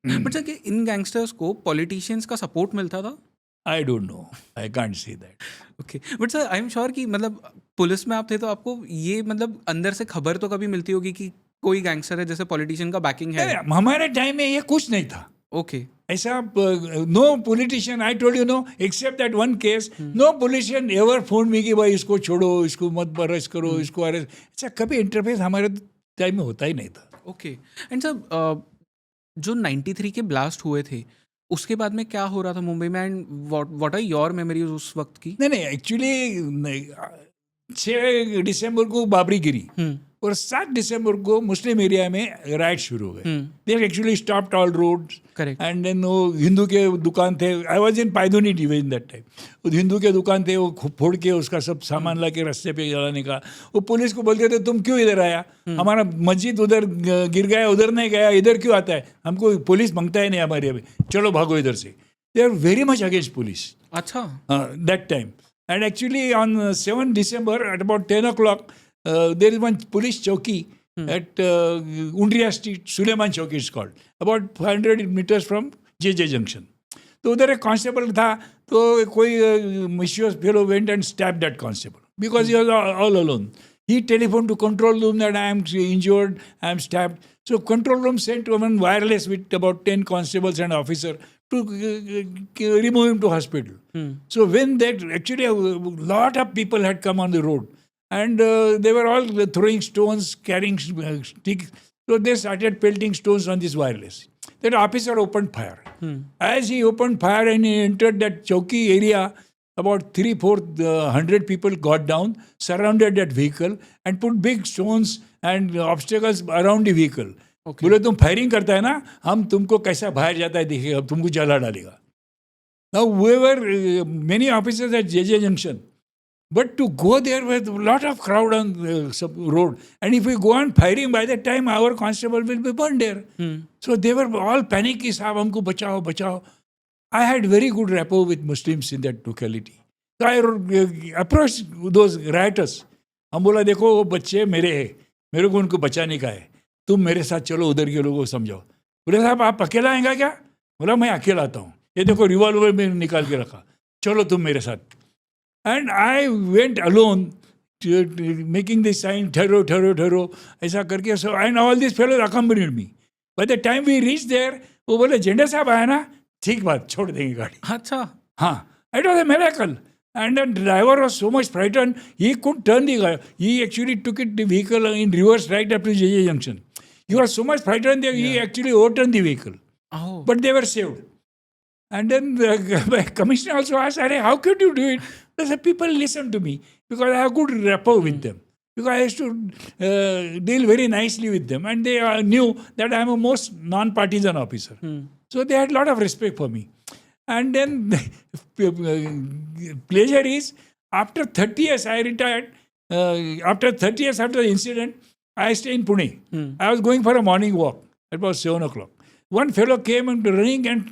But sir, in gangsters को पॉलिटिशियंस का सपोर्ट मिलता था? I don't know. I can't say that. Okay, but sir I am sure कि मतलब पुलिस में आप थे तो आपको ये मतलब अंदर से खबर तो कभी मिलती होगी कि कोई गैंगस्टर है जैसे पॉलिटिशियन का बैकिंग है? हमारे टाइम में ये कुछ नहीं था. ओके. ऐसा no politician, I told you, no, except that one case, no politician ever phone me कि भाई इसको छोड़ो, इसको मत अरेस्ट करो, इसको अरेस्ट. ऐसा कभी इंटरफेस हमारे टाइम में होता ही नहीं था. ओके. एंड सर, जो 93 के ब्लास्ट हुए थे उसके बाद में क्या हो रहा था मुंबई में, and what are your memories उस वक्त की? नहीं, एक्चुअली 6 दिसंबर को बाबरी गिरी और 7 दिसंबर को मुस्लिम एरिया में राइट शुरू हो गए. They actually stopped all roads. Correct. And then वो हिंदू के दुकान थे. I was in Pydhonie division that time. वो हिंदू के दुकान थे, वो फोड़ के उसका सब सामान ला के रास्ते पे जलाने का. वो पुलिस को बोलते थे तुम क्यों इधर आया, हमारा मस्जिद उधर गिर गया, उधर नहीं गया, इधर क्यों आता है, हमको पुलिस मांगता है नहीं हमारे अभी, चलो भागो इधर से. They are very much against police. अच्छा. That time. And actually on 7 December at about 10 o'clock there is one police chowki at Undria Street, Suleiman Chowki is called, about 500 meters from JJ Junction. तो उधर एक कांस्टेबल था, तो कोई mischievous fellow went and stabbed that constable because he was all alone. He telephoned to control room that I am injured, I am stabbed. So control room sent one wireless with about 10 constables and officer to remove him to hospital. So when that, actually a lot of people had come on the road. And they were all throwing stones, carrying sticks. So they started pelting stones on this wireless. That officer opened fire. As he opened fire and he entered that chowki area, about 300-400 people got down, surrounded that vehicle and put big stones and obstacles around the vehicle. बोले तुम फायरिंग करता है ना, हम तुमको कैसा बाहर जाता है देखिएगा, तुमको जला डालेगा. Now we were many officers at JJ Junction. But to go there with a lot of crowd on the road, and if we go on firing, by the time our constable will be burned there. So they were all panicky, साहब हमको बचाओ बचाओ. I had very good rapport with Muslims in that locality. So I approached those rioters. हम बोला देखो वो बच्चे मेरे हैं, मेरे को उनको बचाने का है, तुम मेरे साथ चलो, उधर के लोगों को समझाओ. बोले साहब आप अकेला आएगा क्या? बोला मैं अकेला आता हूँ, ये देखो रिवॉल्वर में निकाल के रखा, चलो तुम मेरे साथ. And I went alone to making this sign, ठहरो ठहरो ठहरो ऐसा करके. So and all these fellows accompanied me. By the time we reached there, वो बोले झंडा साहब आया ना, ठीक बात, छोड़ देंगे गाड़ी. अच्छा. हाँ, it was a miracle. And the driver was so much frightened, he couldn't turn the car. He actually took the vehicle in reverse right up to JJ Junction. He was so much frightened that he actually overturned the vehicle. Oh. But they were saved. And then the commissioner also asked, how could you do it? They said, people listen to me because I have good rapport with them. because I used to deal very nicely with them, and they knew that I am a most non-partisan officer. So they had a lot of respect for me. And then pleasure is, after 30 years I retired. After 30 years after the incident, I stay in Pune. I was going for a morning walk. It was 7 o'clock. One fellow came and running and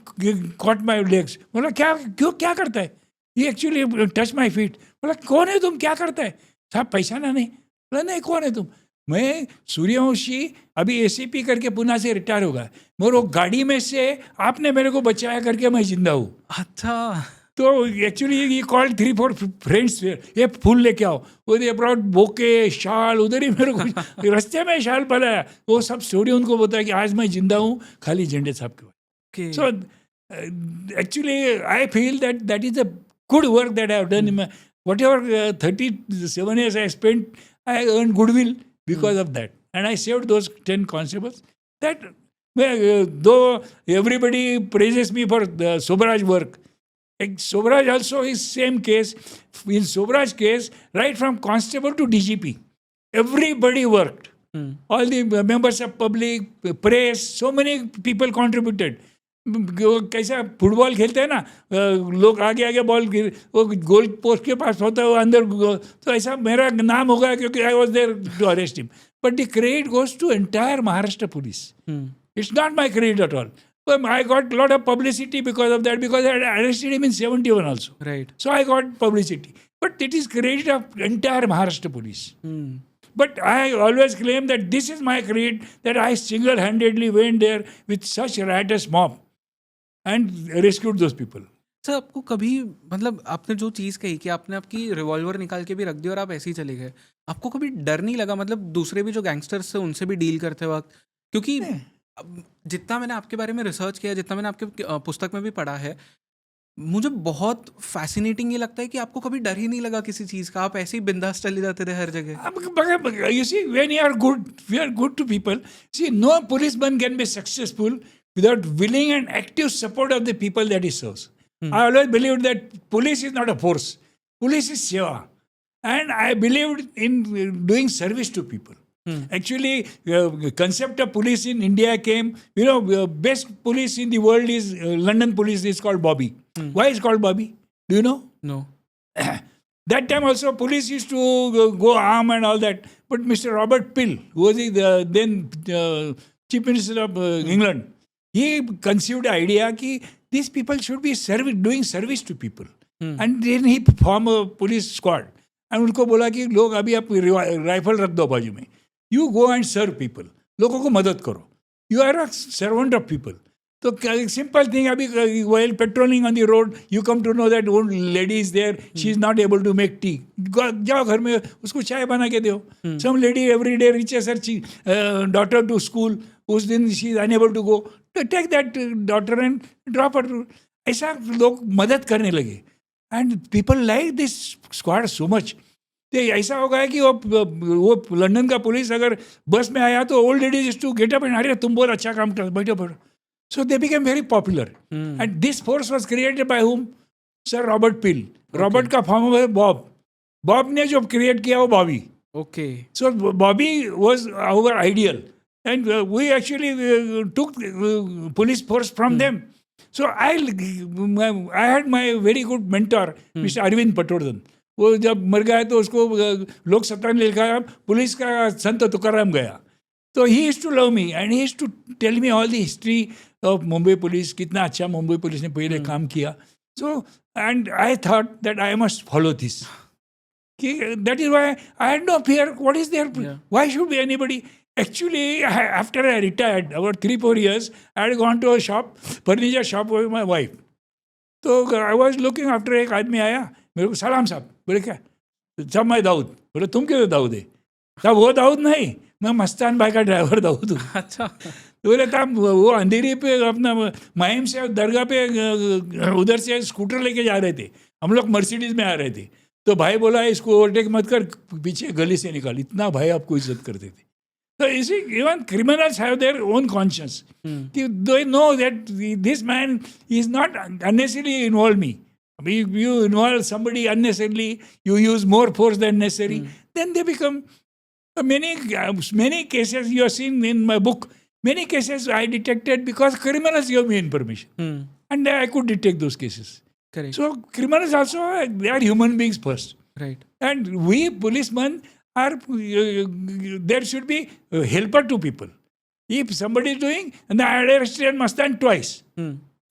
caught my legs. बोला क्या करता है? He actually touched my feet. बोला कौन है तुम, क्या करता है? साहब पहचाना नहीं. बोला नहीं, कौन है तुम? मैं सूर्यवंशी, अभी एसीपी करके पुणे से रिटायर होगा. मगर वो गाड़ी में से आपने मेरे को बचाया करके मैं जिंदा हूँ. अच्छा. तो एक्चुअली ये कॉल 3-4 फ्रेंड्स, ये फूल लेके आओ. वो दे ब्रॉट बोके, शाल, उधर ही मेरे को रास्ते में शाल पलाया. वो सब स्टोरी उनको बताया कि आज मैं जिंदा हूँ खाली झंडे साहब के बाद. So actually I feel that is a good work that I have done in my whatever 37 years I spent. I earned goodwill because of that, and I saved those 10 constables. That though everybody praises me for the Sobraj work, Sobraj also is same case. In Sobraj case, right from constable to DGP, everybody worked. All the members of public, press, so many people contributed. कैसा फुटबॉल खेलते हैं ना, लोग आगे आगे बॉल वो गोल पोस्ट के पास होता है, वो अंदर, तो ऐसा मेरा नाम हो गया क्योंकि I was there to arrest him. But the credit goes to entire Maharashtra police. It's not my credit at all. But I got a lot of publicity because of that, because I had arrested him in 71 also. Right. So I got publicity. But it is credit of entire Maharashtra police. But I always claim that this is my credit, that I single-handedly went there with such riotous mob and rescued those people. Sir, आपको कभी, मतलब आपने जो चीज़ कही कि आपने आपकी रिवॉल्वर निकाल के भी रख दी और आप ऐसे ही चले गए, आपको कभी डर नहीं लगा, मतलब दूसरे भी जो गैंगस्टर्स थे उनसे भी डील करते वक्त? क्योंकि जितना मैंने आपके बारे में रिसर्च किया, जितना मैंने आपके पुस्तक में भी पढ़ा है, मुझे बहुत फैसिनेटिंग ये लगता है कि आपको कभी डर ही नहीं लगा किसी चीज़ का, आप ऐसे ही बिंदास चले जाते थे हर जगह. You see, when you are good, we are good to people. See, no policeman can be successful without willing and active support of the people that he serves. I always believed that police is not a force. Police is seva. And I believed in doing service to people. Actually, concept of police in India came, best police in the world is London police is called Bobby. Why is called Bobby? Do you know? No. That time also police used to go arm and all that. But Mr. Robert Peel, who was the then Chief Minister of England, he conceived the idea that these people should be doing service to people. And then he formed a police squad. And उनको बोला कि लोग अभी आप राइफल रख दो बाजू में. You go and serve people. लोगों को मदद करो. You are a servant of people. तो simple thing, अभी while patrolling on the road, you come to know that old lady is there. She is not able to make tea. जाओ घर में उसको चाय बना के दो. Some lady every day reaches her daughter to school. उस दिन she is unable to go. Take that daughter and drop her. ऐसा लोग मदद करने लगे. And people like this squad so much. तो ऐसा हो गया कि वो लंदन का पुलिस अगर बस में आया तो old ladies to get up and अरे तुम बहुत अच्छा काम कर, बैठो बैठो. So they became very popular. And this force was created by whom? Sir Robert Peel. Robert का फॉर्म है बॉब. बॉब ने जो क्रिएट किया वो Bobby. Okay. So Bobby was our ideal and we actually took police force from them. So I had my very good mentor, Mr. Arvind Patwardhan. वो जब मर गया तो उसको लोक सत्ता ने लिखा पुलिस का संत तुकाराम गया. तो he used to love me and he used to tell me all the history of Mumbai police, कितना अच्छा मुंबई पुलिस ने पहले काम किया. So and I thought that I must follow this. That is why I had no fear. What is there? Yeah. Why should be anybody? Actually, after I retired, about 3-4 years, I had gone to a shop, furniture shop with my wife. तो I was looking after, एक आदमी आया मेरे को, सलाम साहब. बोले क्या? साहब मैं दाऊद. बोले तुम क्यों दाऊद है? साहब वो दाऊद नहीं, मैं मस्तान भाई का ड्राइवर दाऊद हूँ. अच्छा. तो बोले साहब वो अंधेरी पे अपना माहिम से दरगाह पे उधर से स्कूटर लेके जा रहे थे, हम लोग मर्सिडीज में आ रहे थे. तो भाई बोला इसको ओवरटेक मत कर, पीछे गली से निकाल. इतना भाई आपको इज्जत करते थे. So you see, even criminals have their own conscience. They know that this man is not unnecessarily involved me. If you involve somebody unnecessarily, you use more force than necessary, then they become Many cases you have seen in my book. Many cases I detected because criminals gave me information, and I could detect those cases. Correct. So criminals also, they are human beings first, Right. and we policemen are. There should be a helper to people. If somebody is doing, and I arrested him must stand twice.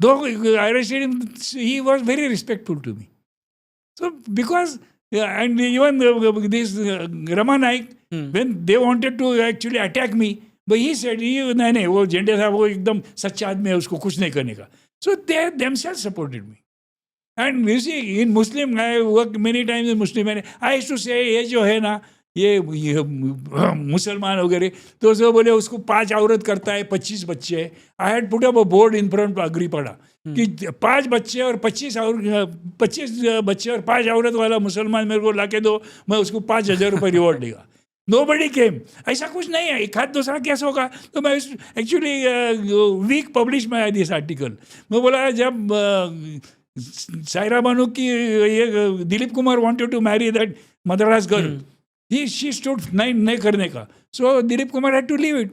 Though I arrested him, he was very respectful to me. So because and even this Rama Naik, when they wanted to actually attack me, but he said, नहीं वो झंडे साहब वो एकदम सच्चा आदमी है, उसको कुछ नहीं करने का. So they themselves supported me. And you see, in Muslim, I work many times in Muslim, and I used to say, ये जो है ना, ये मुसलमान वगैरह, तो उसको बोले उसको 5 औरत करता है, 25 बच्चे है. I had put up a board in front agree पड़ा कि 5 बच्चे और 25 बच्चे और 5 औरत वाला मुसलमान मेरे को लाके दो, मैं उसको 5,000 रुपये रिवॉर्ड देगा. Nobody came. ऐसा कुछ नहीं है, एक हाथ दूसरा केस होगा. तो मैं actually week publish my this article. मैं बोला जब सायरा बानू की ये Dilip Kumar wanted to marry that Madras girl, she stood नहीं करने का. So Dilip Kumar had to leave it.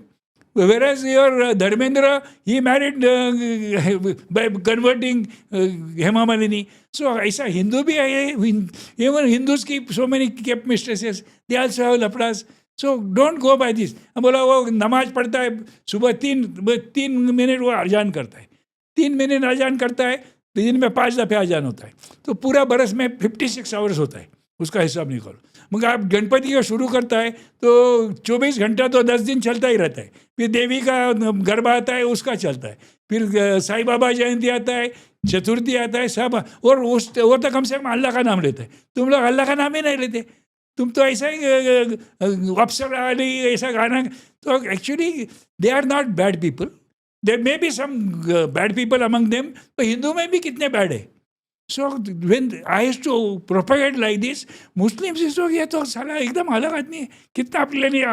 Whereas your Dharmendra, he married by converting Hema Malini. So ऐसा हिंदू भी है. Even Hindus keep so many kept mistresses. They also have lapras. So don't go by this. बोला वो नमाज पढ़ता है सुबह 3 मिनट वो अजान करता है. 3 मिनट अजान करता है, दिन में 5 दफ़े अजान होता है. तो पूरा बरस में 56 आवर्स होता है. उसका हिसाब निकालो. मगर आप गणपति का शुरू करता है तो 24 घंटा तो 10 दिन चलता ही रहता है. फिर देवी का गरबा आता है, उसका चलता है. फिर साईं बाबा जयंती आता है, चतुर्थी आता है, सब. और वो तो कम से कम अल्लाह का नाम लेते हैं. तुम लोग अल्लाह का नाम ही नहीं लेते. तुम तो ऐसा ही अप्सर अली ऐसा गाना. तो actually they are not bad people. There may be some bad people among them. तो हिंदू में भी कितने बैड है. So when I used to propagate like this, Muslims is ये तो साला एकदम अलग आदमी है, कितना आपके लिए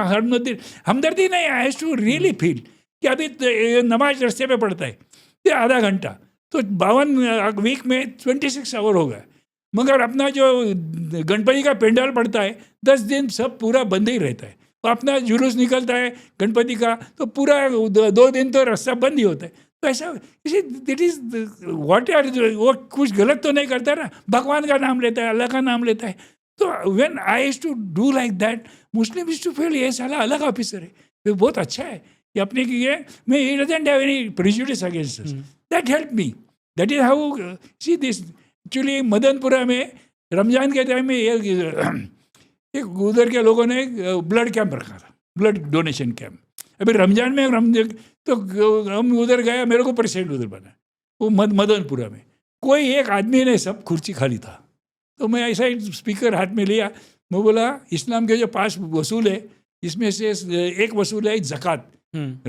हमदर्दी नहीं. I used to really feel कि अभी नमाज रस्ते पे पढ़ता है ये आधा घंटा, तो 52 वीक में 26 आवर हो गया. मगर अपना जो गणपति का पेंडाल पड़ता है 10 दिन सब पूरा बंद ही रहता है. तो अपना जुलूस निकलता है गणपति का, तो पूरा 2 दिन तो रास्ता बंद ही होता है. तो ऐसा दिट इज व्हाट आर, वो कुछ गलत तो नहीं करता ना, भगवान का नाम लेता है, अल्लाह का नाम लेता है. तो when I used to do like that, Muslim used to feel ये साला अलग ऑफिसर है, ये बहुत अच्छा है कि अपने की ये मैं he doesn't have any prejudice against this. That help me. That is how see this. Actually Madanpura में रमजान के टाइम में एक उधर के लोगों ने ब्लड कैंप रखा था, ब्लड डोनेशन कैंप. अभी रमजान में तो हम उधर गया, मेरे को प्रेसिडेंट उधर बना वो मदनपुरा में. कोई एक आदमी ने, सब कुर्सी खाली था. तो मैं ऐसा ही स्पीकर हाथ में लिया. मैं बोला इस्लाम के जो 5 वसूल है, इसमें से एक वसूल है ज़कात.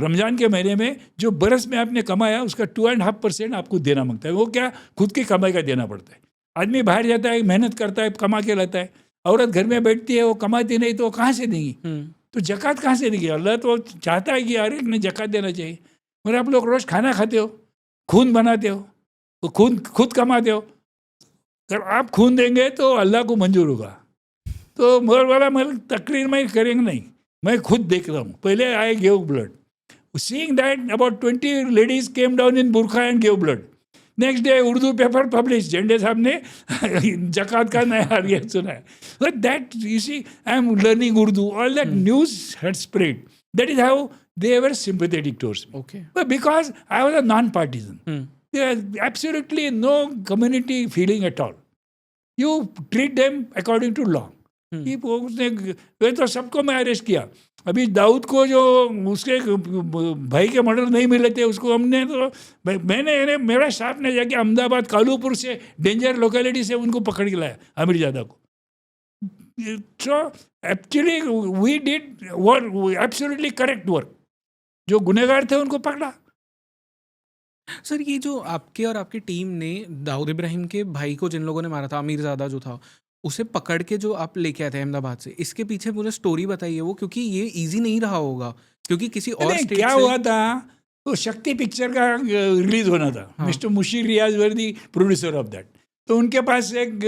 रमजान के महीने में जो बरस में आपने कमाया उसका 2.5% आपको देना मांगता है. वो क्या, खुद की कमाई का देना पड़ता है. आदमी बाहर जाता है, मेहनत करता है, कमा के लाता है. औरत घर में बैठती है, वो कमाती नहीं, तो वो कहाँ से देंगी. तो जक़ात कहाँ से देगी. अल्लाह तो चाहता है कि हर एक ने जक़ात देना चाहिए. मगर आप लोग रोज़ खाना खाते हो, खून बनाते हो, तो खून खुद कमाते हो. अगर आप खून देंगे तो अल्लाह को मंजूर होगा. तो मगर वाला मैं तकरीर में करेंगे नहीं, मैं खुद देख रहा हूँ. पहले I give blood. Seeing that about 20 ladies came down in burqa and give blood. Next day Urdu paper publish, Zende साहब ने जक़ात का नया ये सुना है. But that, you see, I am learning Urdu. All that news had spread. That is how they were sympathetic towards me. Okay. But because I was a non-partisan, there is absolutely no community feeling at all. You treat them according to law. वे तो सबको मैं अरेस्ट किया. अभी दाऊद को जो उसके भाई के मर्डर नहीं मिले थे, उसको हमने तो मैंने मेरा स्टाफ ने जाके अहमदाबाद कालूपुर से डेंजर लोकेलिटी से उनको पकड़ के लाया, अमीरजादा को. So actually we did what absolutely correct work. जो गुनहगार थे उनको पकड़ा. सर ये जो आपके और आपकी टीम ने दाऊद इब्राहिम के भाई को, जिन लोगों ने मारा था, अमीरजादा जो था, उसे पकड़ के जो आप लेके आए थे अहमदाबाद से, इसके पीछे मुझे स्टोरी बताइए वो, क्योंकि ये इजी नहीं रहा होगा. क्योंकि किसी और स्टेट क्या से हुआ था, तो शक्ति पिक्चर का रिलीज होना था. Mister Musheer Riyaz were the producer of that. तो उनके पास एक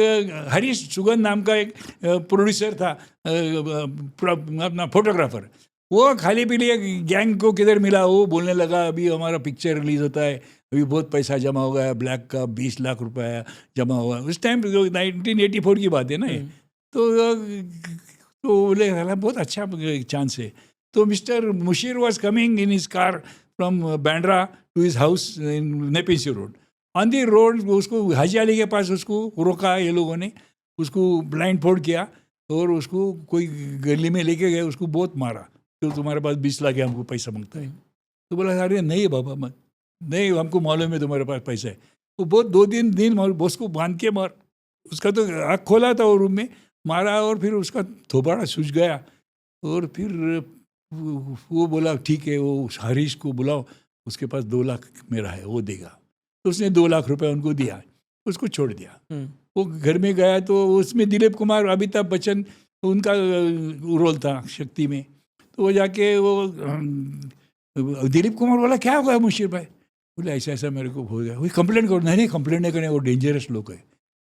हरीश सुगंध नाम का एक प्रोड्यूसर था, अपना फोटोग्राफर। वो खाली पीली एक गैंग को किधर मिला, वो बोलने लगा अभी हमारा पिक्चर रिलीज होता है, अभी बहुत पैसा जमा हो गया, ब्लैक का 20 लाख रुपया जमा हुआ। उस टाइम 1984 की बात है ना ये। तो बोले साला बहुत अच्छा चांस है। तो mister Mushir was coming in his car from Bandra to his house in Nepean Sea road. On the road उसको हाजी अली के पास उसको रोका ये लोगों ने, उसको ब्लाइंड फोल्ड किया और उसको कोई गली में लेके गए, उसको बहुत मारा। तो तुम्हारे पास 20 लाख है, हमको पैसा मांगता है। तो बोला अरे नहीं बाबा मत, नहीं हमको मालूम है तुम्हारे पास पैसा है। वो बहुत 2-3 दिन बॉस को बांध के मार, उसका तो आँख खोला था वो रूम में, मारा और फिर उसका थोपाड़ा सूझ गया। और फिर वो बोला ठीक है, वो हरीश को बुलाओ, उसके पास 2 लाख मेरा है, वो देगा। तो उसने 2 लाख रुपए उनको दिया, उसको छोड़ दिया। वो घर में गया तो उसमें दिलीप कुमार, अमिताभ बच्चन उनका रोल था शक्ति में। तो वो जाके वो दिलीप कुमार बोला क्या हो गया मुशीर भाई? बोले ऐसा ऐसा मेरे को हो गया। वही कंप्लेंट करो। नहीं कंप्लेंट नहीं करने, वो डेंजरस लोग है।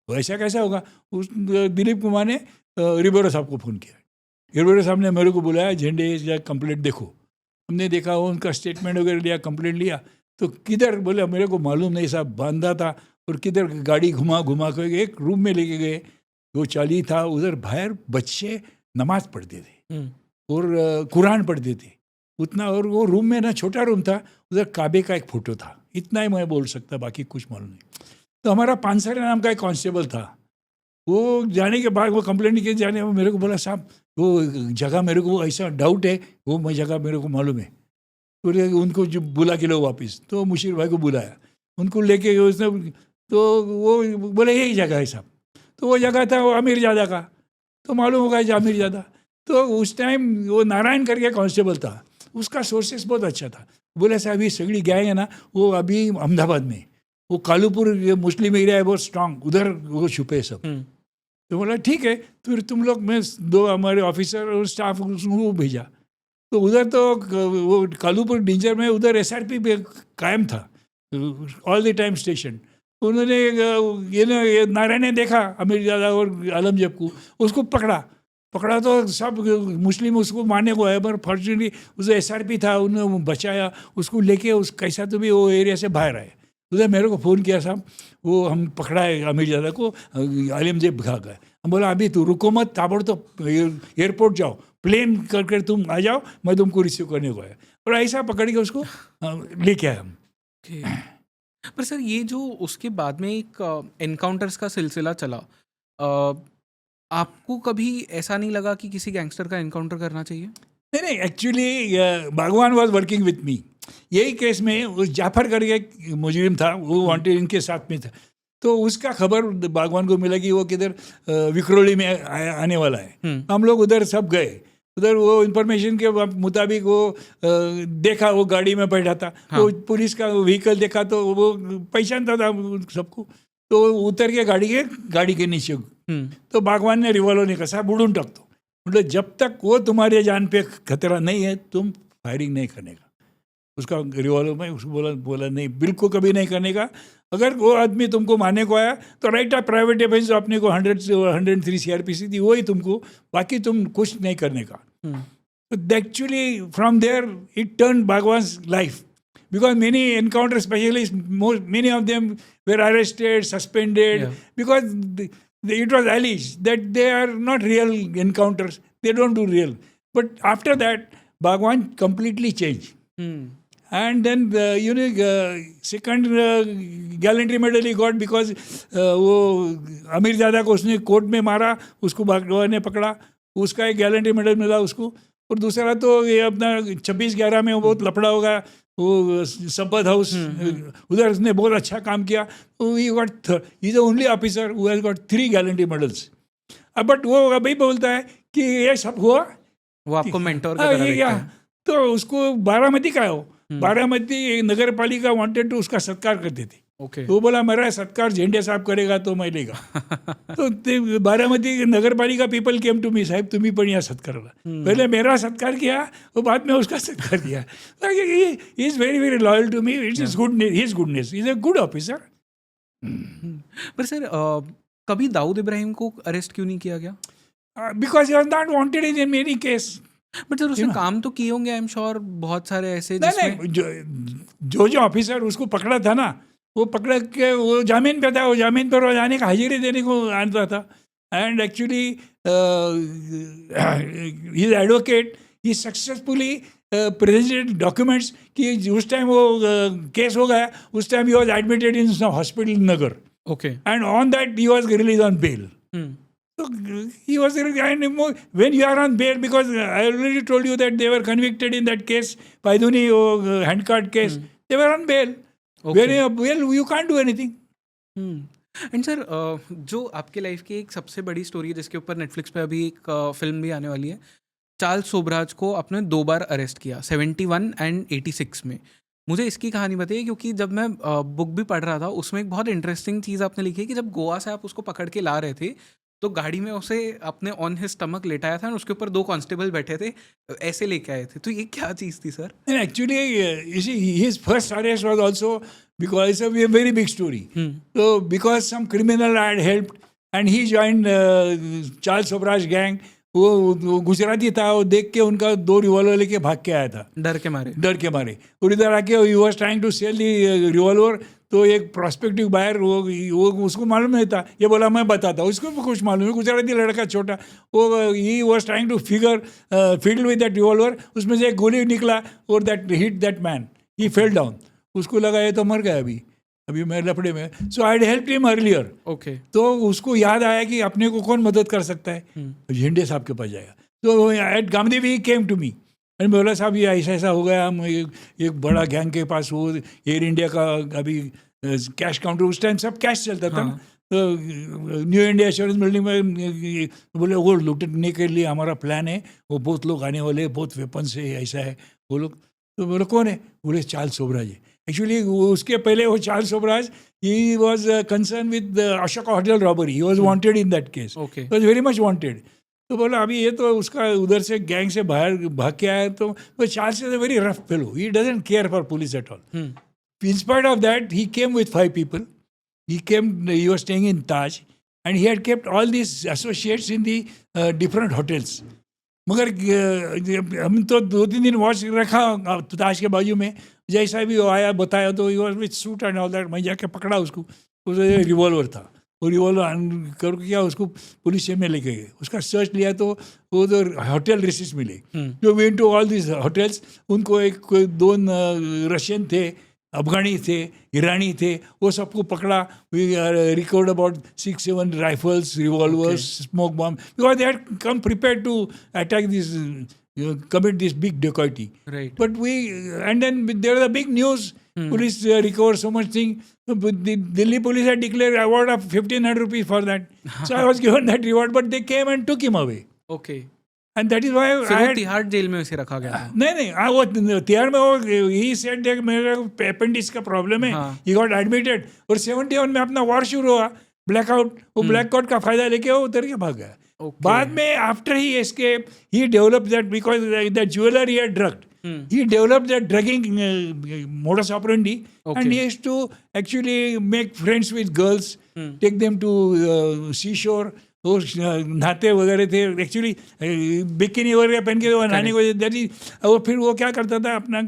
तो ऐसा कैसा होगा? उस दिलीप कुमार ने रिबेरो साहब को फ़ोन किया। रिबेरो साहब ने मेरे को बुलाया, झंडे या कंप्लेंट देखो। हमने देखा, वो उनका स्टेटमेंट वगैरह लिया, कंप्लेंट लिया। तो किधर? बोले मेरे को मालूम नहीं साहब, बांधा था और किधर गाड़ी घुमा घुमा के एक रूम में लेके गए। वो चाली था, उधर बाहर बच्चे नमाज पढ़ते थे और कुरान पढ़ते थे उतना। और वो रूम में ना, छोटा रूम था, उधर काबे का एक फ़ोटो था। इतना ही मैं बोल सकता, बाकी कुछ मालूम नहीं। तो हमारा पानसरे नाम का एक कांस्टेबल था, वो जाने के बाद वो कंप्लेंट किए जाने में मेरे को बोला साहब वो जगह मेरे को ऐसा डाउट है, वो मैं जगह मेरे को मालूम है। तो उनको जो बुला के लो वापस, तो मुशीर भाई को बुलाया, उनको लेके उसने, तो वो बोले यही जगह है साहब। तो वो जगह था वो अमीरजादा का, तो मालूम होगा जो अमीरजादा। तो उस टाइम वो नारायण करके कांस्टेबल था, उसका सोर्सेस बहुत अच्छा था। बोले साहब ये सगड़ी गैंग है ना, वो अभी अहमदाबाद में, वो कालूपुर मुस्लिम एरिया है बहुत स्ट्रांग, उधर वो छुपे सब। तो बोला ठीक है, फिर तुम लोग, मैं 2 हमारे ऑफिसर और स्टाफ उसको भेजा। तो उधर तो वो कालूपुर डेंजर में उधर SRP पे कायम था, ऑल द टाइम स्टेशन। उन्होंने ये नारायण ने देखा अमीरजादा और आलमजब को, उसको पकड़ा तो सब मुस्लिम उसको मारने को है, पर फॉर्चुनेटली उसे SRP था, उन्होंने बचाया उसको, लेके उस कैसा तो भी वो एरिया से बाहर आए। उधर मेरे को फ़ोन किया साहब, वो हम पकड़ा है अमीरजादा को, आलमजेब भाग गए। हम बोला अभी तू रुको मत, ताबड़तोड़ एयरपोर्ट जाओ, प्लेन करके तुम आ जाओ, मैं तुमको रिसीव करने को आया। और ऐसा पकड़ के उसको लेके आए हम। पर सर ये जो उसके बाद में एक एनकाउंटर्स का सिलसिला चला, आपको कभी ऐसा नहीं लगा कि किसी गैंगस्टर का एनकाउंटर करना चाहिए? नहीं, एक्चुअली भगवान वॉज वर्किंग विथ मी। यही केस में उस जाफर करके एक मुजरिम था, वो वांटेड इनके साथ में था। तो उसका खबर बागवान को मिला कि वो किधर विक्रोली में आने वाला है। हम लोग उधर सब गए। उधर वो इन्फॉर्मेशन के मुताबिक वो देखा, वो गाड़ी में बैठा था। तो पुलिस का व्हीकल देखा तो वो पहचानता था सबको। तो उतर के गाड़ी के नीचे, तो बागवान ने रिवॉल्वर ने कहा बुड़ून टाकतो। मतलब जब तक वो तुम्हारे जान पे खतरा नहीं है, तुम फायरिंग नहीं करने का। उसका रिवॉल्वर में उसको बोला नहीं, बिल्कुल कभी नहीं करने का। अगर वो आदमी तुमको मारने को आया तो राइट ऑफ प्राइवेट डिफेंस जो अपने को 103 CRPC थी, वही तुमको, बाकी तुम कुछ नहीं करने का। Actually from there it turn Bhagwan's life, because many encounter specialists, many of them were arrested, suspended, because it was alleged that they are not real encounters, they don't do real. But after that, Bhagwan completely changed. And then second gallantry medal he got because वो अमीरजादा को उसने कोर्ट में मारा, उसको भगवान ने पकड़ा, उसका एक गैलेंट्री मेडल मिला उसको। और दूसरा तो ये अपना 26/11 में वो बहुत लफड़ा होगा, वो संपत हाउस, उधर उसने बहुत अच्छा काम किया। He is the only officer who has got 3 gallantry medals. But वो अभी बोलता है कि ये सब हुआ, वो आपको मेंटोर का तरह देखता है। तो उसको बारामती का हो, बारामती नगर पालिका वांटेड टू उसका सत्कार करते थे। Okay. वो बोला मेरा सत्कार झंडे साहब करेगा तो मैं लेगा। तो बारामती नगर पालिका पीपल केम टू मी, साहब तुम्ही पण या सत्कार। पहले मेरा सत्कार किया, वो बाद में उसका सत्कार किया। He is very very loyal to me. It is goodness, his goodness, is a good officer. पर सर कभी दाऊद इब्राहिम को अरेस्ट क्यों नहीं किया गया? Because he was not wanted in any case. But sir उसने काम तो किए होंगे आई एम श्योर, बहुत सारे ऐसे जिसमें नहीं, जो ऑफिसर उसको पकड़ा था ना, वो पकड़ के वो जामीन पे था, वो जामीन पर रोज आने का हाजिरी देने को आता था. And actually his advocate he successfully presented documents कि उस टाइम वो केस हो गया, उस time he was admitted in hospital in Nagar. Okay. And on that he was release on bail. So he was, and when you are on bail, because I already told you that they were convicted in that case, Paiduni handcart case, they were on bail. Okay. When you are bail, you can't do anything. And sir जो आपके लाइफ की एक सबसे बड़ी स्टोरी है जिसके ऊपर नेटफ्लिक्स पे अभी एक फिल्म भी आने वाली है, चार्ल्स सोबराज को आपने 2 बार अरेस्ट किया, 71 एंड 86 में. मुझे इसकी कहानी बताइए, क्योंकि जब मैं बुक भी पढ़ रहा था उसमें एक बहुत इंटरेस्टिंग चीज़ आपने लिखी है कि जब गोवा से आप उसको पकड़ के ला रहे थे तो गाड़ी में उसे आपने ऑन हिज स्टमक लेटाया था और उसके ऊपर 2 कांस्टेबल बैठे थे, ऐसे लेके आए थे. तो ये क्या चीज़ थी sir? And actually, you see, his first arrest was also because it's a very big story. So because some criminal had helped and he joined Charles Sobraj gang. वो गुजराती था, वो देख के उनका 2 रिवॉल्वर लेके भाग के आया था डर के मारे. और इधर आके he was trying to sell the revolver. तो एक प्रोस्पेक्टिव बायर वो उसको मालूम नहीं था, ये बोला मैं बताता, उसको भी कुछ मालूम है, गुजराती लड़का छोटा, वो he was trying to fiddle with that revolver. उसमें से एक गोली निकला और that hit that man, he fell down. उसको लगा ये तो मर गया अभी मैं लफड़े में. So I help him earlier. Okay. तो उसको याद आया कि अपने को कौन मदद कर सकता है, झंडे साहब के पास जाएगा. तो at Gamdev he came to me and बोला साहब ये ऐसा हो गया, हम एक बड़ा गैंग के पास, वो एयर इंडिया का अभी कैश काउंटर, उस टाइम सब कैश चलता था ना. तो न्यू इंडिया इंश्योरेंस बिल्डिंग में बोले वो लूटने के लिए हमारा प्लान है, वो बहुत लोग आने वाले, बहुत वेपन्स है, ऐसा है वो लोग. तो बोले कौन है? बोले चार्ल्स सोबराज है. एक्चुअली उसके पहले वो Charles Sobhraj, he was concern with Ashoka hotel robbery, he was wanted in that case, was very much wanted. तो बोला अभी ये तो उसका उधर से गैंग से बाहर भाग के आया. तो वो Charles is a very rough fellow, he doesn't care for police at all. In spite of that, he came with 5 people. He was staying in Taj, and he had kept all these associates in the different hotels. मगर हम तो 2-3 दिन वॉच रखा ताज के बाजू में, जैसा भी वो आया बताया तो he was with suit and all that. मैं जाके पकड़ा उसको, उसे रिवॉल्वर था, वो रिवॉल्वर करके क्या उसको पुलिस स्टेशन में लेके गए. उसका सर्च लिया तो वो तो होटल रिसिप्ट मिले. जो went to all this hotels, उनको 2 रशियन थे, अफगानी थे, ईरानी थे, वो सबको पकड़ा. We record about 6-7 rifles, revolvers, smoke bomb, because they had come prepared to attack this, commit this big dacoity. Right. But and then there was a big news. Police recovered so much thing. The Delhi police had declared award of 1,500 rupees for that. So I was given that reward, but they came and took him away. Okay. And that is why फिर वो तिहाड़ जेल में उसे रखा गया था. नहीं वो तिहाड़ में वो ही सेड कि मेरे अपेंडिक्स का प्रॉब्लम है, ही गॉट एडमिटेड. और 71 में अपना वॉर शुरू हुआ, ब्लैकआउट, वो ब्लैकआउट का फायदा लेके वो उतर के भाग गया. बाद में after he escape, he developed that, because the jeweller he had drugged, he developed that drugging modus operandi. Okay. And he used to actually make friends with girls, take them to seashore. वो नहाते वगैरह थे, एक्चुअली बिकिनी वगैरह पहन के वो नहाने को दैट. और फिर वो क्या करता था, अपना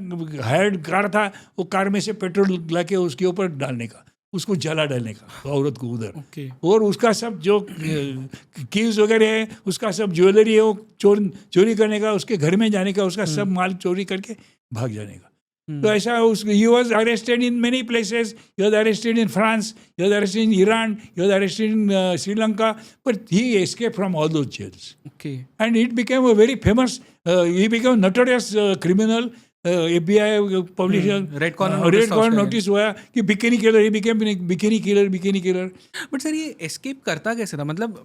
हायर्ड कार था, वो कार में से पेट्रोल ला के उसके ऊपर डालने का, उसको जला डालने का औरत को उधर. okay. और उसका सब जो कीज वगैरह है, उसका सब ज्वेलरी है, वो चोरी करने का, उसके घर में जाने का, उसका सब माल चोरी करके भाग जाने का. तो ऐसा he was arrested in many places. He was arrested in France, he was arrested in Iran, he was arrested in Sri Lanka, but he escape from all those jails. And it became a very famous, he became notorious criminal. FBI publisher red corner notice हुआ कि bikini killer, he became bikini killer. But sir ये एस्केप करता कैसे था, मतलब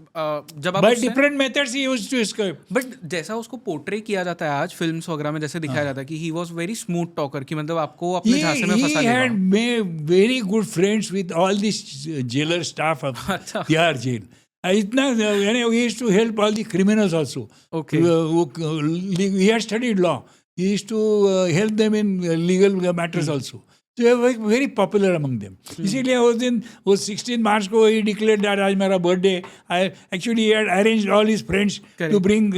जब आप by different methods he used to escape. But जैसा उसको पोर्ट्रे किया जाता है आज फिल्म्स वगैरह में, जैसे दिखाया जाता है कि he was very smooth talker, कि मतलब आपको अपने झांसे में फंसा लेगा. He had made very good friends with all this jailer staff of Tihar jail. इतना यानी he used to help all the criminals also. He had studied law. He used to help them in legal matters also. So So very popular among them. इसीलिए उस दिन वो 16 मार्च को he declared that आज मेरा birthday. I actually had arranged all his friends to bring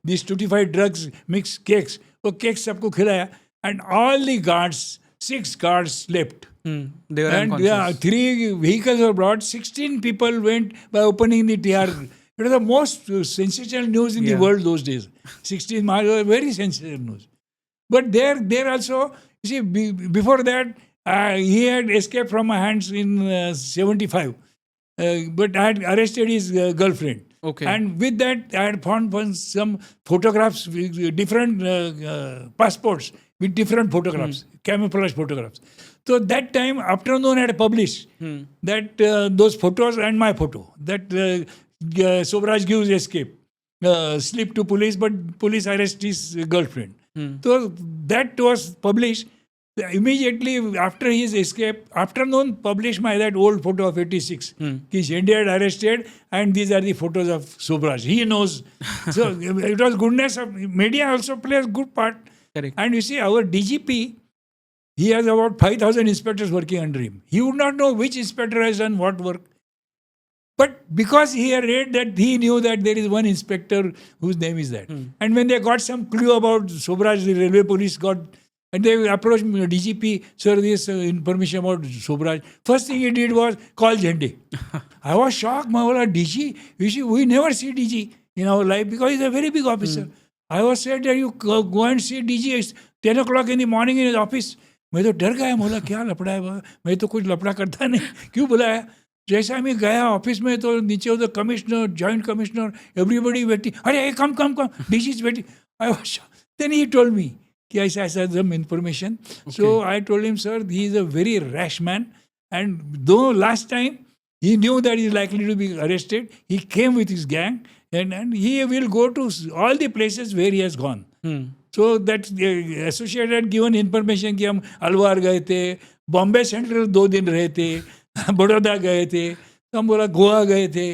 these tutti-fied drugs, mixed cakes. वो cakes सबको खिलाया and all the guards, 6 guards slept. They were And unconscious. 3 vehicles were brought. 16 people went by opening the TR. It was the most sensational news in the world those days. 16 March was very sensational news. But there also, you see, before that, he had escaped from my hands in 75. But I had arrested his girlfriend. Okay. And with that, I had found some photographs, with different passports with different photographs, camouflage photographs. So that time, Afternoon had published that those photos and my photo, that Sobraj gives escape, slip to police, but police arrest his girlfriend. So that was published. Immediately after his escape, Afternoon published that old photo of 86. Ki Shende had arrested, and these are the photos of Sobraj. He knows. So it was goodness of media also plays good part. Correct. And you see, our DGP, he has about 5,000 inspectors working under him. He would not know which inspector has done what work. But because he had read that, he knew that there is one inspector whose name is that. And when they got some clue about Sobraj, the railway police got, and they approached me, DGP, sir, this information about Sobraj. First thing he did was call Jhende. I was shocked. Mawala, DG, you see, we never see DG in our life because he's a very big officer. I was said that you go and see DG at 10 o'clock in the morning in his office. मैं तो डर गया, बोला क्या लपड़ा है, मैं तो कुछ लपड़ा करता नहीं, क्यों बुलाया? जैसा मैं गया ऑफिस में तो नीचे उधर commissioner, joint commissioner, everybody waiting, अरे come DG is waiting. I was, then he told me कि ऐसा ऐसा some information. So I told him, sir, he is a very rash man, and though last time he knew that he is likely to be arrested, he came with his gang, and he will go to all the places where he has gone. So that associated had given information कि हम अलवार गए थे, बॉम्बे सेंट्रल 2 दिन रहे थे, बड़ौदा गए थे, तो हम बोला गोवा गए थे.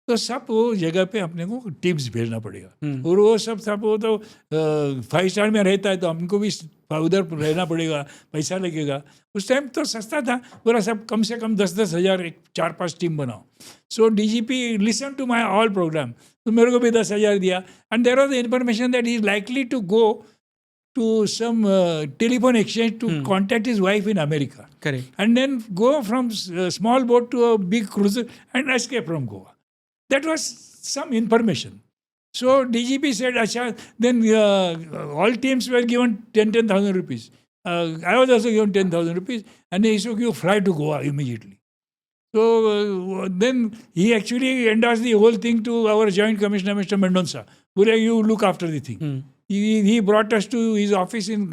तो सब वो जगह पे अपने को टिप्स भेजना पड़ेगा. और वो सब वो तो 5 स्टार में रहता है तो हमको भी उधर रहना पड़ेगा, पैसा लगेगा. उस टाइम तो सस्ता था, बोला सब कम से कम 10-10 हज़ार 4-5 टीम बनाओ. So DGP listen to my all programme. तो मेरे को भी 10,000 दिया. And there was the information that he is likely to go to some telephone exchange to contact his wife in America. Correct. And then go from a small boat to a big cruiser and escape from Goa. That was some information. So DGP said, Acha, then all teams were given 10,000 rupees. I was also given 10,000 rupees, and they said, you fly to Goa immediately. So then he actually endorsed the whole thing to our Joint Commissioner, Mr. Mendonca. You look after the thing. He brought us to his office in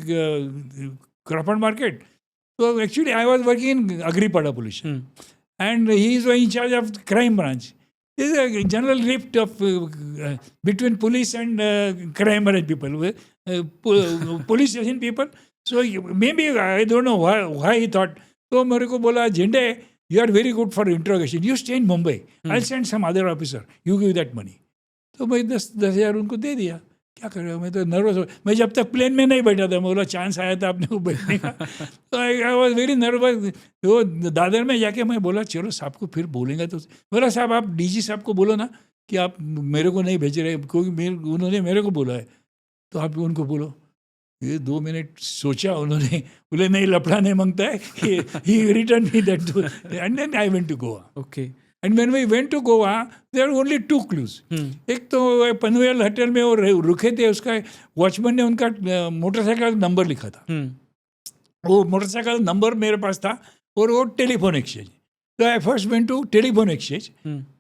Crawford Market. So actually I was working in Agripada Police. And he is in charge of the crime branch. There is a general rift of between police and crime branch people, police station people. So maybe I don't know why he thought. So मेरे को बोला, झंडे, you are very good for interrogation. You stay in Mumbai. I'll send some other officer. You give that money. तो मैं 10,000 उनको दे दिया. क्या कर रहे हो? मैं तो नर्वस हो. मैं जब तक प्लेन में नहीं बैठा था, मैं बोला चांस आया था अपने को बैठने का. तो आई वॉज वेरी नर्वस. वो दादर में जाके मैं बोला, चलो साहब को फिर बोलेंगे. तो बोला, साहब आप DG साहब को बोलो ना कि आप मेरे को नहीं भेज रहे, क्योंकि उन्होंने मेरे को बोला है, तो आप उनको बोलो. ये 2 मिनट सोचा उन्होंने, बोले नहीं, लफड़ा नहीं मांगता है. He return me that, and then I went to Goa. Okay. And when we went to Goa, there were only 2 clues. एक तो पनवेल होटल में वो रुके थे, उसका वॉचमैन ने उनका मोटरसाइकिल नंबर लिखा था. वो मोटरसाइकिल नंबर मेरे पास था, और वो टेलीफोन एक्सचेंज. तो I first went to telephone exchange.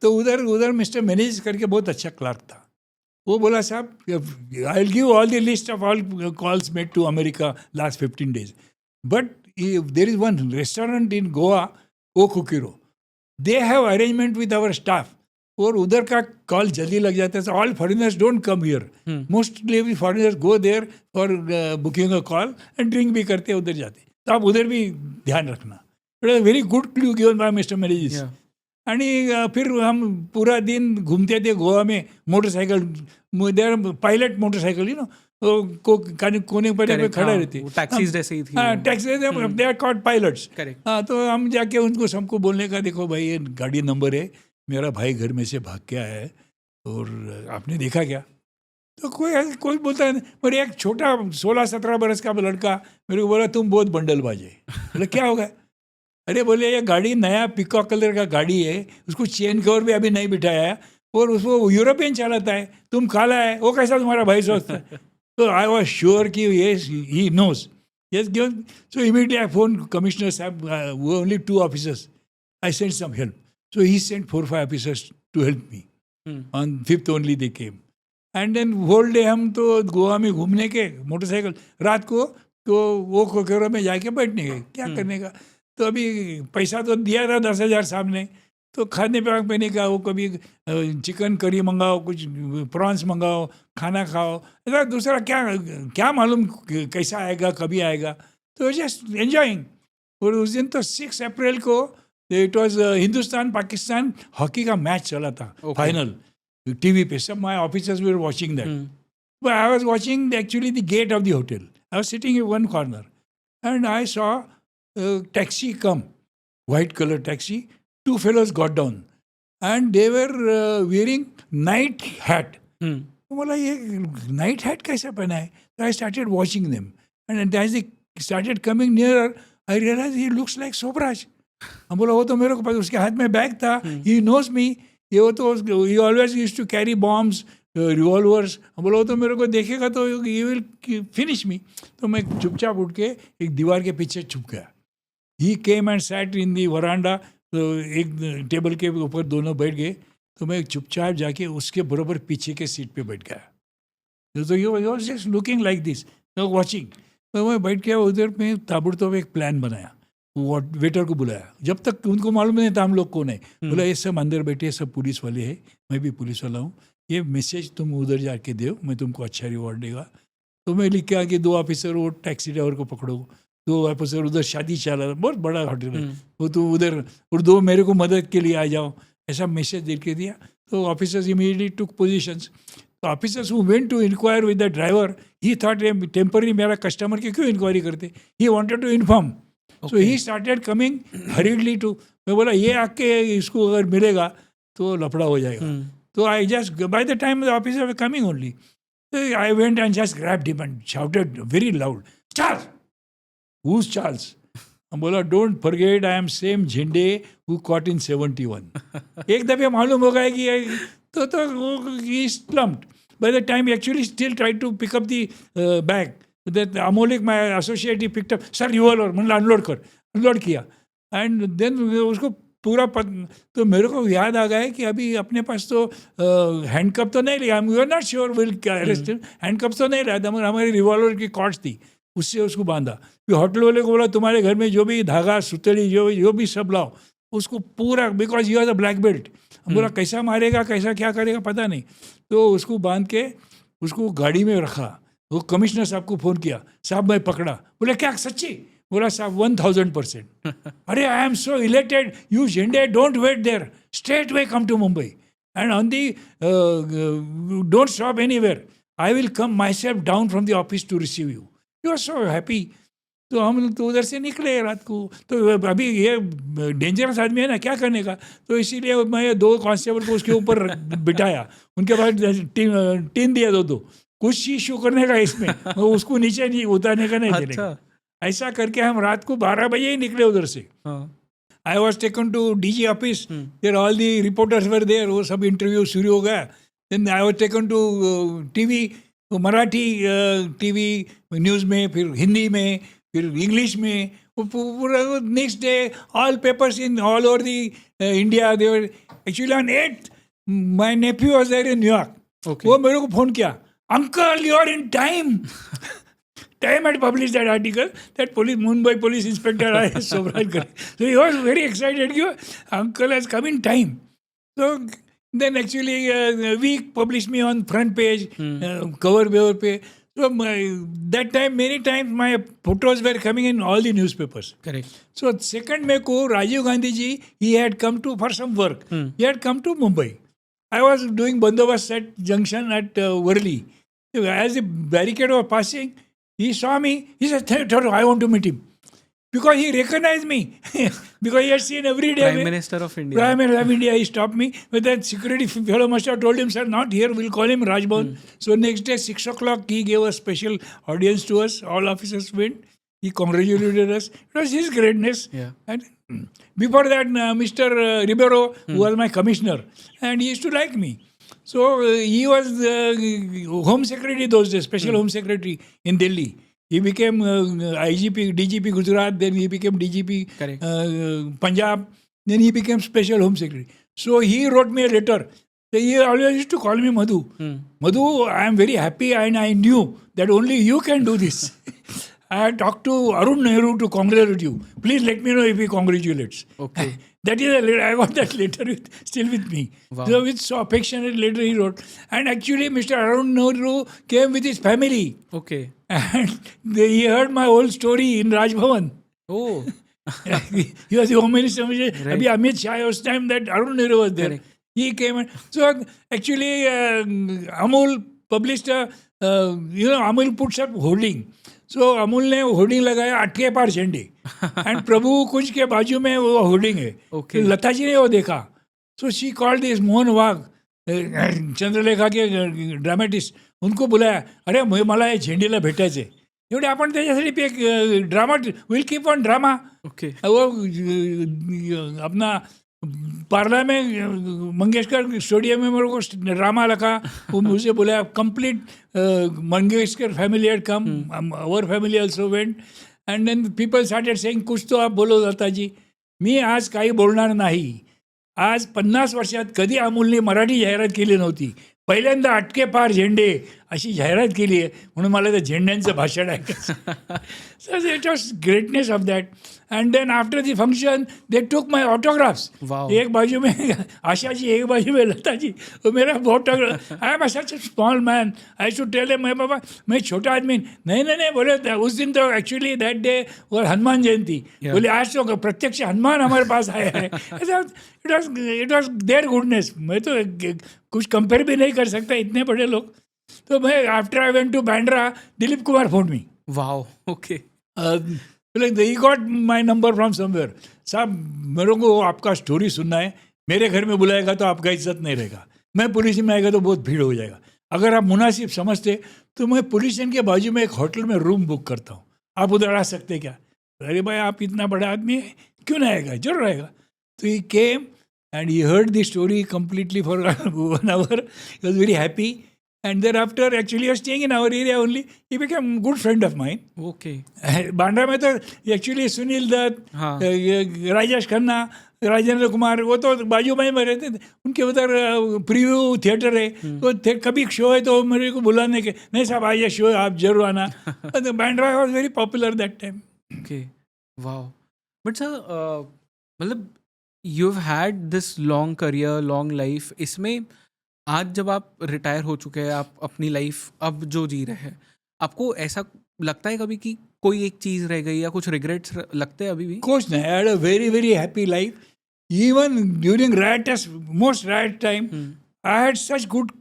तो उधर मिस्टर मैनेज करके बहुत अच्छा क्लार्क था. वो बोला, साहब, I will give all the list of all calls made to America last 15 days. But there is one restaurant in Goa, O Coqueiro. They have arrangement with our staff. और उधर का कॉल जल्दी लग जाता है. So all foreigners don't come here. Mostly foreigners go there for booking a call and drink भी करते उधर जाते. तो आप उधर भी ध्यान रखना. It was a very good clue given by Mr. Menezes. आणि फिर हम पूरा दिन घूमते थे गोवा में मोटरसाइकिल. देयर पायलट मोटरसाइकिल, कोने पर Correct, खड़ा हाँ, रहते। वो taxis जैसे ही थी हाँ, वो। Taxis they are called pilots. Correct. हाँ, तो हम जाके उनको सबको बोलने का, देखो भाई ये गाड़ी नंबर है, मेरा भाई घर में से भाग के आया है और आपने देखा क्या? तो कोई बोलता है नहीं। पर एक छोटा 16-17 बरस का लड़का मेरे को बोला तुम बहुत बंडलबाज है। बोले क्या होगा? अरे बोले ये गाड़ी नया पिकॉक कलर का गाड़ी है, उसको चेन कवर भी अभी नहीं बिठाया है और उसको यूरोपियन चलाता है, तुम काला है, वो कैसा तुम्हारा भाई सोचता है? तो आई वॉज श्योर कि yes he knows, yes given. So immediately I phoned Commissioner Sahab, were only 2 officers. I sent some help. So he sent 4-5 officers to help me. On 5th only they came. And then whole day हम तो गोवा में घूमने के मोटरसाइकिल, रात को तो वो कोकेरो में जाके बैठने गए, क्या करने का? तो अभी पैसा तो दिया था 10,000 सामने, तो खाने पीने का वो कभी चिकन करी मंगाओ, कुछ प्रॉन्स मंगाओ, खाना खाओ, ऐसा दूसरा क्या क्या मालूम कैसा आएगा, कभी आएगा, तो जस्ट एंजॉइंग। और उस दिन तो 6 अप्रैल को it was Hindustan Pakistan hockey का मैच चला था, फाइनल, टीवी पे। सब my officers were watching that, but I was watching actually the gate of the hotel. I was sitting in one corner and I saw taxi come, white color taxi. 2 fellows got down and they were wearing night hat. तो बोला ये नाइट हैट कैसा पहना है? तो I started watching them and as they started coming near I realise he looks like Sobhraj. हम बोला वो तो मेरे को पता, उसके हाथ में बैग था, ही नोज मी, ये वो तो he always used to carry bombs, revolvers. हम बोला वो तो मेरे को देखेगा तो ही विल फिनिश मी। तो मैं चुपचाप उठ के एक दीवार के पीछे छुप गया। ही केम एंड सैट इन दी वरांडा, तो एक टेबल के ऊपर दोनों बैठ गए, तो मैं चुपचाप जाके उसके बराबर पीछे के सीट पे बैठ गया। तो you was just looking like this, watching. तो मैं बैठ गया उधर में, ताबड़तोड़ एक प्लान बनाया, वेटर को बुलाया, जब तक उनको मालूम नहीं था हम लोग कौन है। बोला ये सब अंदर बैठे, सब पुलिस वाले हैं, मैं भी पुलिस वाला हूँ, ये मैसेज तुम उधर जाके दो, मैं तुमको अच्छा रिवॉर्ड देगा। तो मैं लिख के आके 2 ऑफिसर वो टैक्सी ड्राइवर को पकड़ो, 2 ऑफिसर उधर शादी चला रहा, बहुत बड़ा होटल है वो, तो उधर, और 2 मेरे को मदद के लिए आ जाओ, ऐसा मैसेज दे के दिया। तो ऑफिसर्स इमीडिएटली टुक पोजीशंस। तो officers who went to enquire with the driver, he thought temporary मेरा कस्टमर की क्यों इंक्वायरी करते, he wanted to inform. So he started coming hurriedly to, मैं बोला ये आके इसको अगर मिलेगा तो लफड़ा हो जाएगा। तो I just by the time the officer were coming only, I went and just grabbed him and shouted very loud, Charles, who's Charles? हम बोला don't forget I am same झंडे हु कॉट इन 71। एक दफे मालूम हो गया कि तो he slumped. By the time he actually still tried to pick up the bag, that Amolik, my associate, he picked up, sir revolver, मैंने अनलोड कर, अनलोड किया, एंड देन उसको पूरा तो मेरे को याद आ गया कि अभी अपने पास तो हैंडकप तो नहीं लिया, we are not sure will arrest, handcuff तो नहीं लिया था, मगर हमारी रिवॉल्वर की कॉर्ड्स थी, उससे उसको बांधा। फिर होटल वाले को बोला तुम्हारे घर में जो भी धागा, सुतली, जो भी सब लाओ, उसको पूरा, because you are the black belt. हम बोला कैसा मारेगा, कैसा क्या करेगा पता नहीं, तो उसको बांध के उसको गाड़ी में रखा। वो कमिश्नर साहब को फ़ोन किया, साहब मैं पकड़ा। बोले क्या सच्ची? बोला साहब 1000%। अरे I am so elected, you Zende don't wait there, straight way come to Mumbai and on the don't stop anywhere, I will come my self down from the office to receive you, you are so happy. तो हम तो उधर से निकले रात को, तो अभी ये डेंजरस आदमी है ना, क्या करने का, तो इसीलिए मैं 2 कांस्टेबल को उसके ऊपर बिठाया, उनके बाद टीन दिया 2-2, कुछ इशू करने का इसमें, उसको नीचे नहीं उतारने का नहीं देने का। ऐसा करके हम रात को 12 बजे ही निकले उधर से। I was taken to DG office, there all the reporters were there, वो सब इंटरव्यू शुरू हो गया। Then I was taken to TV, तो मराठी टीवी न्यूज़ में, फिर हिंदी में, फिर इंग्लिश में, पूरा next day all papers in all over the India. They were actually on 8th my nephew was there in New York. वो मेरे को फ़ोन किया, uncle you are in time. Time had published that article that Mumbai police inspector I.S. Sobral. So he was very excited. Uncle has come in time. So then actually we published me on front page, cover page. So that time many times my photos were coming in all the newspapers. Correct. So 2nd May ko Rajiv Gandhi ji, he had come to for some work. He had come to Mumbai. I was doing bandobast at junction at Worli. As the barricade was passing, he saw me. He said, I want to meet him. Because he recognized me. Because he had seen every day. Prime Minister of India. Prime Minister of India, he stopped me. But that security fellow must have told him, sir, not here, we'll call him Rajbhavan. So next day, 6 o'clock, he gave a special audience to us. All officers went. He congratulated us. It was his greatness. Yeah. And before that, Mr. Ribeiro, who was my commissioner, and he used to like me. So he was Home Secretary those days, Special Home Secretary in Delhi. He became IGP, DGP Gujarat, then he became DGP Correct. Punjab, then he became Special Home Secretary. So he wrote me a letter. So he always used to call me Madhu. Madhu, I am very happy and I knew that only you can do this. I had talked to Arun Nehru to congratulate you. Please let me know if he congratulates. Okay. That is a letter. I got that letter still with me. Wow. So with so affectionate letter he wrote. And actually Mr. Arun Nehru came with his family. Okay. And he heard my whole story in Raj Bhavan. Oh. He was the Home Minister. Abhi Amit Shah was time that Arun Nehru was there. Correct. He came. So actually Amul published a, Amul puts up hoarding. So Amul ने होर्डिंग लगाया अटके पार झंडे एंड प्रभु कुंज के बाजू में वो होर्डिंग है. Okay. लता जी ने वो देखा. So she called this Mohan Wagh Chandralekha के ड्रामेटिस्ट उनको बुलाया. अरे मला हे झेंडेला भेटायचे एवढे आपण त्याच्यासाठी एक drama will keep on drama. Okay. वो अपना पार्ला में मंगेशकर स्टेडियम में मेरे को ड्रामा लगा. वो मुझे बोला complete Mangeshkar family had come, our family also went and then people started saying कुछ तो आप बोलो लताजी. मी आज काही बोलणार नाही. आज 50 वर्षात कधी अमूलने मराठी जाहिरात केली नव्हती. पहिल्यांदा अटके पार झेंडे अशी जाहिरात केली आहे म्हणून मला त्या झेंड्यांचं भाषण ऐकायचं. So it was greatness of that. And then after the function they took my autographs. Wow. एक बाजू में आशा जी, एक बाजू में लता जी. वो मेरा autograph. I am such a small man. I should tell मैं बाबा मैं छोटा आदमी. नहीं बोले उस दिन तो एक्चुअली दैट डे वो हनुमान जयंती. बोले आज तो प्रत्यक्ष हनुमान हमारे पास आया है. It was their goodness. मैं तो कुछ कंपेयर भी नहीं कर सकता इतने बड़े लोग. तो मैं after I went to Bandra, Dilip Kumar phone me. Wow. Okay. He got my number from somewhere. साहब मेरे को आपका स्टोरी सुनना है. मेरे घर में बुलाएगा तो आपका इज्जत नहीं रहेगा. मैं पुलिस में आएगा तो बहुत भीड़ हो जाएगा. अगर आप मुनासिब समझते तो मैं पुलिस स्टेशन के बाजू में एक होटल में रूम बुक करता हूँ. आप उधर आ सकते क्या? अरे भाई आप इतना बड़ा आदमी है, क्यों नहीं आएगा? जरूर आएगा. तो ही केम and he heard the story completely for 1 hour. He was very happy. And thereafter, actually, he was staying in our area only. He became a good friend of mine. Okay. Bandra में तो एक्चुअली सुनील दत्त, हाँ. राजेश खन्ना, राजेंद्र कुमार वो तो बाजू में रहते थे. उनके उधर प्रीव्यू थिएटर है. तो कभी शो है तो मेरे को बुलाने के, नहीं साहब आइए शो है आप जरूर आना. Bandra was very popular that time. Okay. Wow. But sir, मतलब you've had this long career, long life. इसमें आज जब आप रिटायर हो चुके हैं, आप अपनी लाइफ अब जो जी रहे हैं, आपको ऐसा लगता है कभी कि कोई एक चीज़ रह गई या कुछ रिग्रेट्स लगते हैं अभी भी? Course, I had a very, very happy life. Even during most riot time, I had such good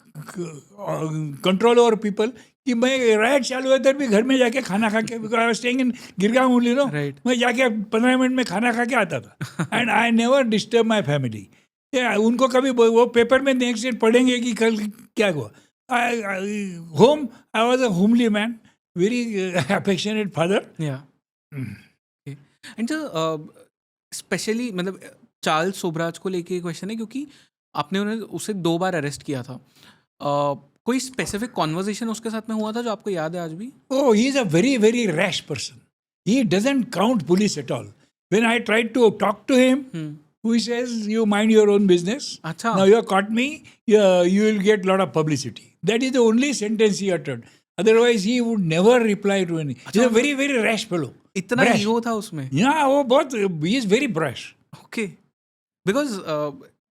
control over people कि मैं राइट चालू है तब भी घर में जाके खाना खा के, because I was staying in Girgaon only no. Right. मैं जाके 15 मिनट में खाना खा के आता था. And I never disturb my family. उनको कभी वो पेपर में नेक्स्ट डे पढ़ेंगे कि कल क्या हुआ. Home I was a homely man, very affectionate father. Yeah. And specially मतलब चार्ल्स सोबराज को लेके क्वेश्चन है क्योंकि आपने उसे 2 बार अरेस्ट किया था. कोई स्पेसिफिक कॉन्वर्जेशन उसके साथ में हुआ था जो आपको याद है आज भी? Oh, he is a very, very rash person. He doesn't count police at all. When I tried to talk to him, he says, you mind your own business. अच्छा. Now you have caught me, you will get a lot of publicity. That is the only sentence he uttered. Otherwise, he would never reply to any. He's a very, very rash fellow. इतना Brash. ईगो था उसमें? Yeah, वो बहुत, he is very brash. Okay. Because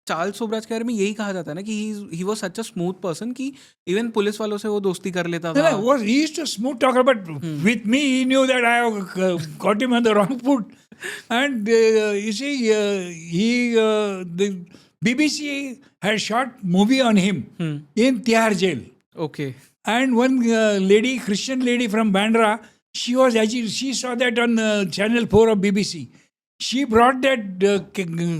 Charles Sobhraj के बारे में यही कहा जाता है ना कि he was such a smooth person कि इवन पुलिस वालों से वो दोस्ती कर लेता था. He used to smooth talker, but with me he knew that I have got him on the wrong foot. And you see, the BBC had shot movie on him in Tihar jail. Okay. And one lady, Christian lady from Bandra, she saw that on Channel 4 of BBC. She brought that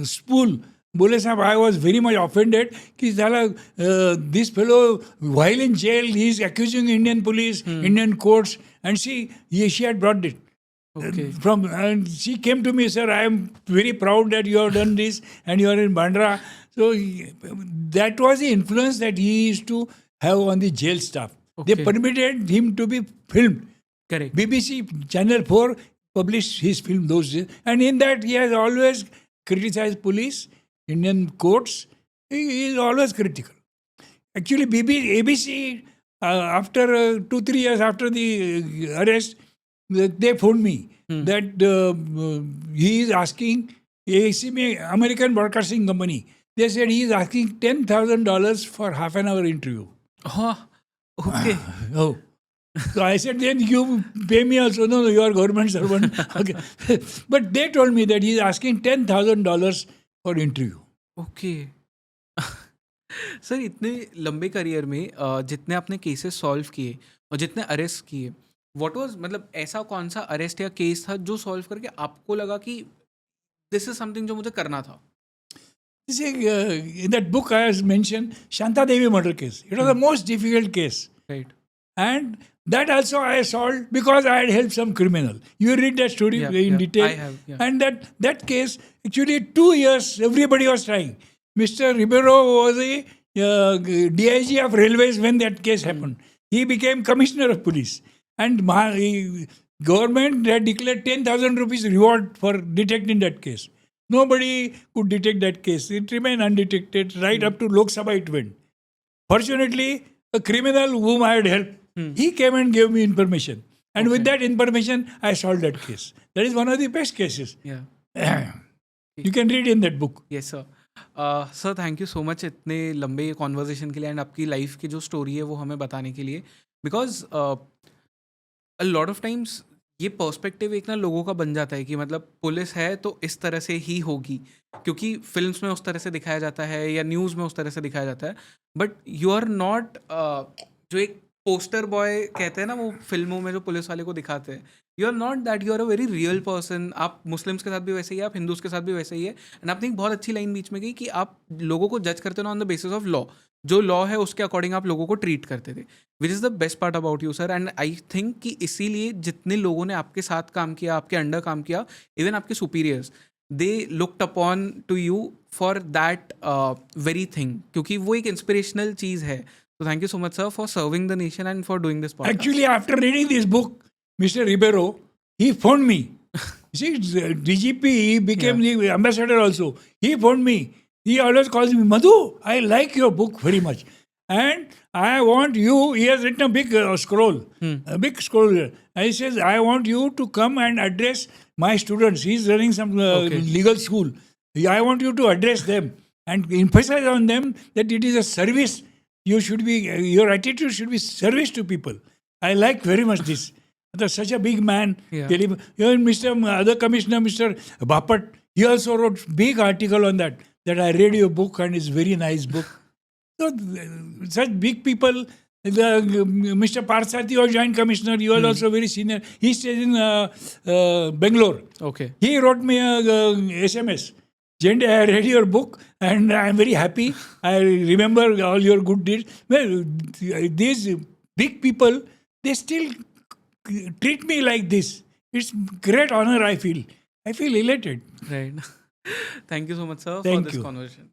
spool. Bole sahab, I was very much offended. Ki this fellow, while in jail, he is accusing Indian police, Indian courts, and she had brought it. Okay. And she came to me, sir, I am very proud that you have done this and you are in Bandra. So that was the influence that he used to have on the jail staff. Okay. They permitted him to be filmed. Correct. BBC Channel 4 published his film those days. And in that he has always criticized police, Indian courts. He is always critical. Actually, ABC, after 2-3 years after the arrest, they phoned me that he is asking ACMA, American Broadcasting Company. They said he is asking $10,000 for half an hour interview. Oh, okay. Oh. So I said, then you pay me also. No, you are government servant. Okay. But they told me that he is asking $10,000 for interview. Okay sir इतने लंबे करियर में जितने आपने केसेस सॉल्व किए और जितने अरेस्ट किए व्हाट वाज मतलब ऐसा कौन सा अरेस्ट या केस था जो सॉल्व करके आपको लगा कि दिस इज समथिंग जो मुझे करना था See, in that book I has mentioned Shanta Devi murder case. It was the most difficult case. Right And that also I solved because I had helped some criminal. You read that story in detail. I have, yeah. And that case, actually 2 years, everybody was trying. Mr. Ribeiro was a DIG of railways when that case happened. He became commissioner of police. And government had declared 10,000 rupees reward for detecting that case. Nobody could detect that case. It remained undetected. Right up to Lok Sabha it went. Fortunately, a criminal whom I had helped, he came and gave me information. And with that information, I solved that case. That is one of the best cases. या You can read in that book. Yes sir sir thank you so much इतने लंबे कॉन्वर्जेशन के लिए एंड आपकी लाइफ की जो स्टोरी है वो हमें बताने के लिए because a lot of times ये पर्सपेक्टिव एक ना लोगों का बन जाता है कि मतलब पुलिस है तो इस तरह से ही होगी क्योंकि फिल्म्स में उस तरह से दिखाया जाता है या न्यूज़ में उस तरह से दिखाया जाता है बट यू आर नॉट जो एक पोस्टर बॉय कहते हैं ना वो फिल्मों में जो पुलिस वाले को दिखाते हैं you are not that you are a very real person आप मुस्लिम्स के साथ भी वैसे ही है आप हिंदूज के साथ भी वैसे ही है एंड आपने एक बहुत अच्छी लाइन बीच में गई कि आप लोगों को जज करते हो on the basis of law जो लॉ है उसके अकॉर्डिंग आप लोगों को ट्रीट करते थे which is the best part about you sir and I think कि इसीलिए जितने लोगों ने आपके साथ काम किया आपके अंडर काम किया इवन आपके superiors they looked upon two you for that very thing क्योंकि वो एक इंस्पिरेशनल चीज़ है So thank you so much, sir, for serving the nation and for doing this podcast. Actually, after reading this book, Mr. Ribeiro, he phoned me. See, DGP, he became the ambassador also. He phoned me. He always calls me, Madhu, I like your book very much. And I want you, he has written a big scroll, a big scroll. And he says, I want you to come and address my students. He's running some legal school. I want you to address them and emphasize on them that it is a service. You should be, your attitude should be service to people. I like very much this. Such a big man. Yeah. Even other commissioner, Mr. Bapat, he also wrote big article on that I read your book and it's very nice book. So, such big people, Mr. Parsati was joint commissioner, he was also very senior. He stays in Bangalore. Okay. He wrote me a SMS. Jende, I read your book and I am very happy. I remember all your good deeds. Well, these big people, they still treat me like this. It's great honor I feel. I feel elated. Right. Thank you so much, sir, for Thank this you. conversation.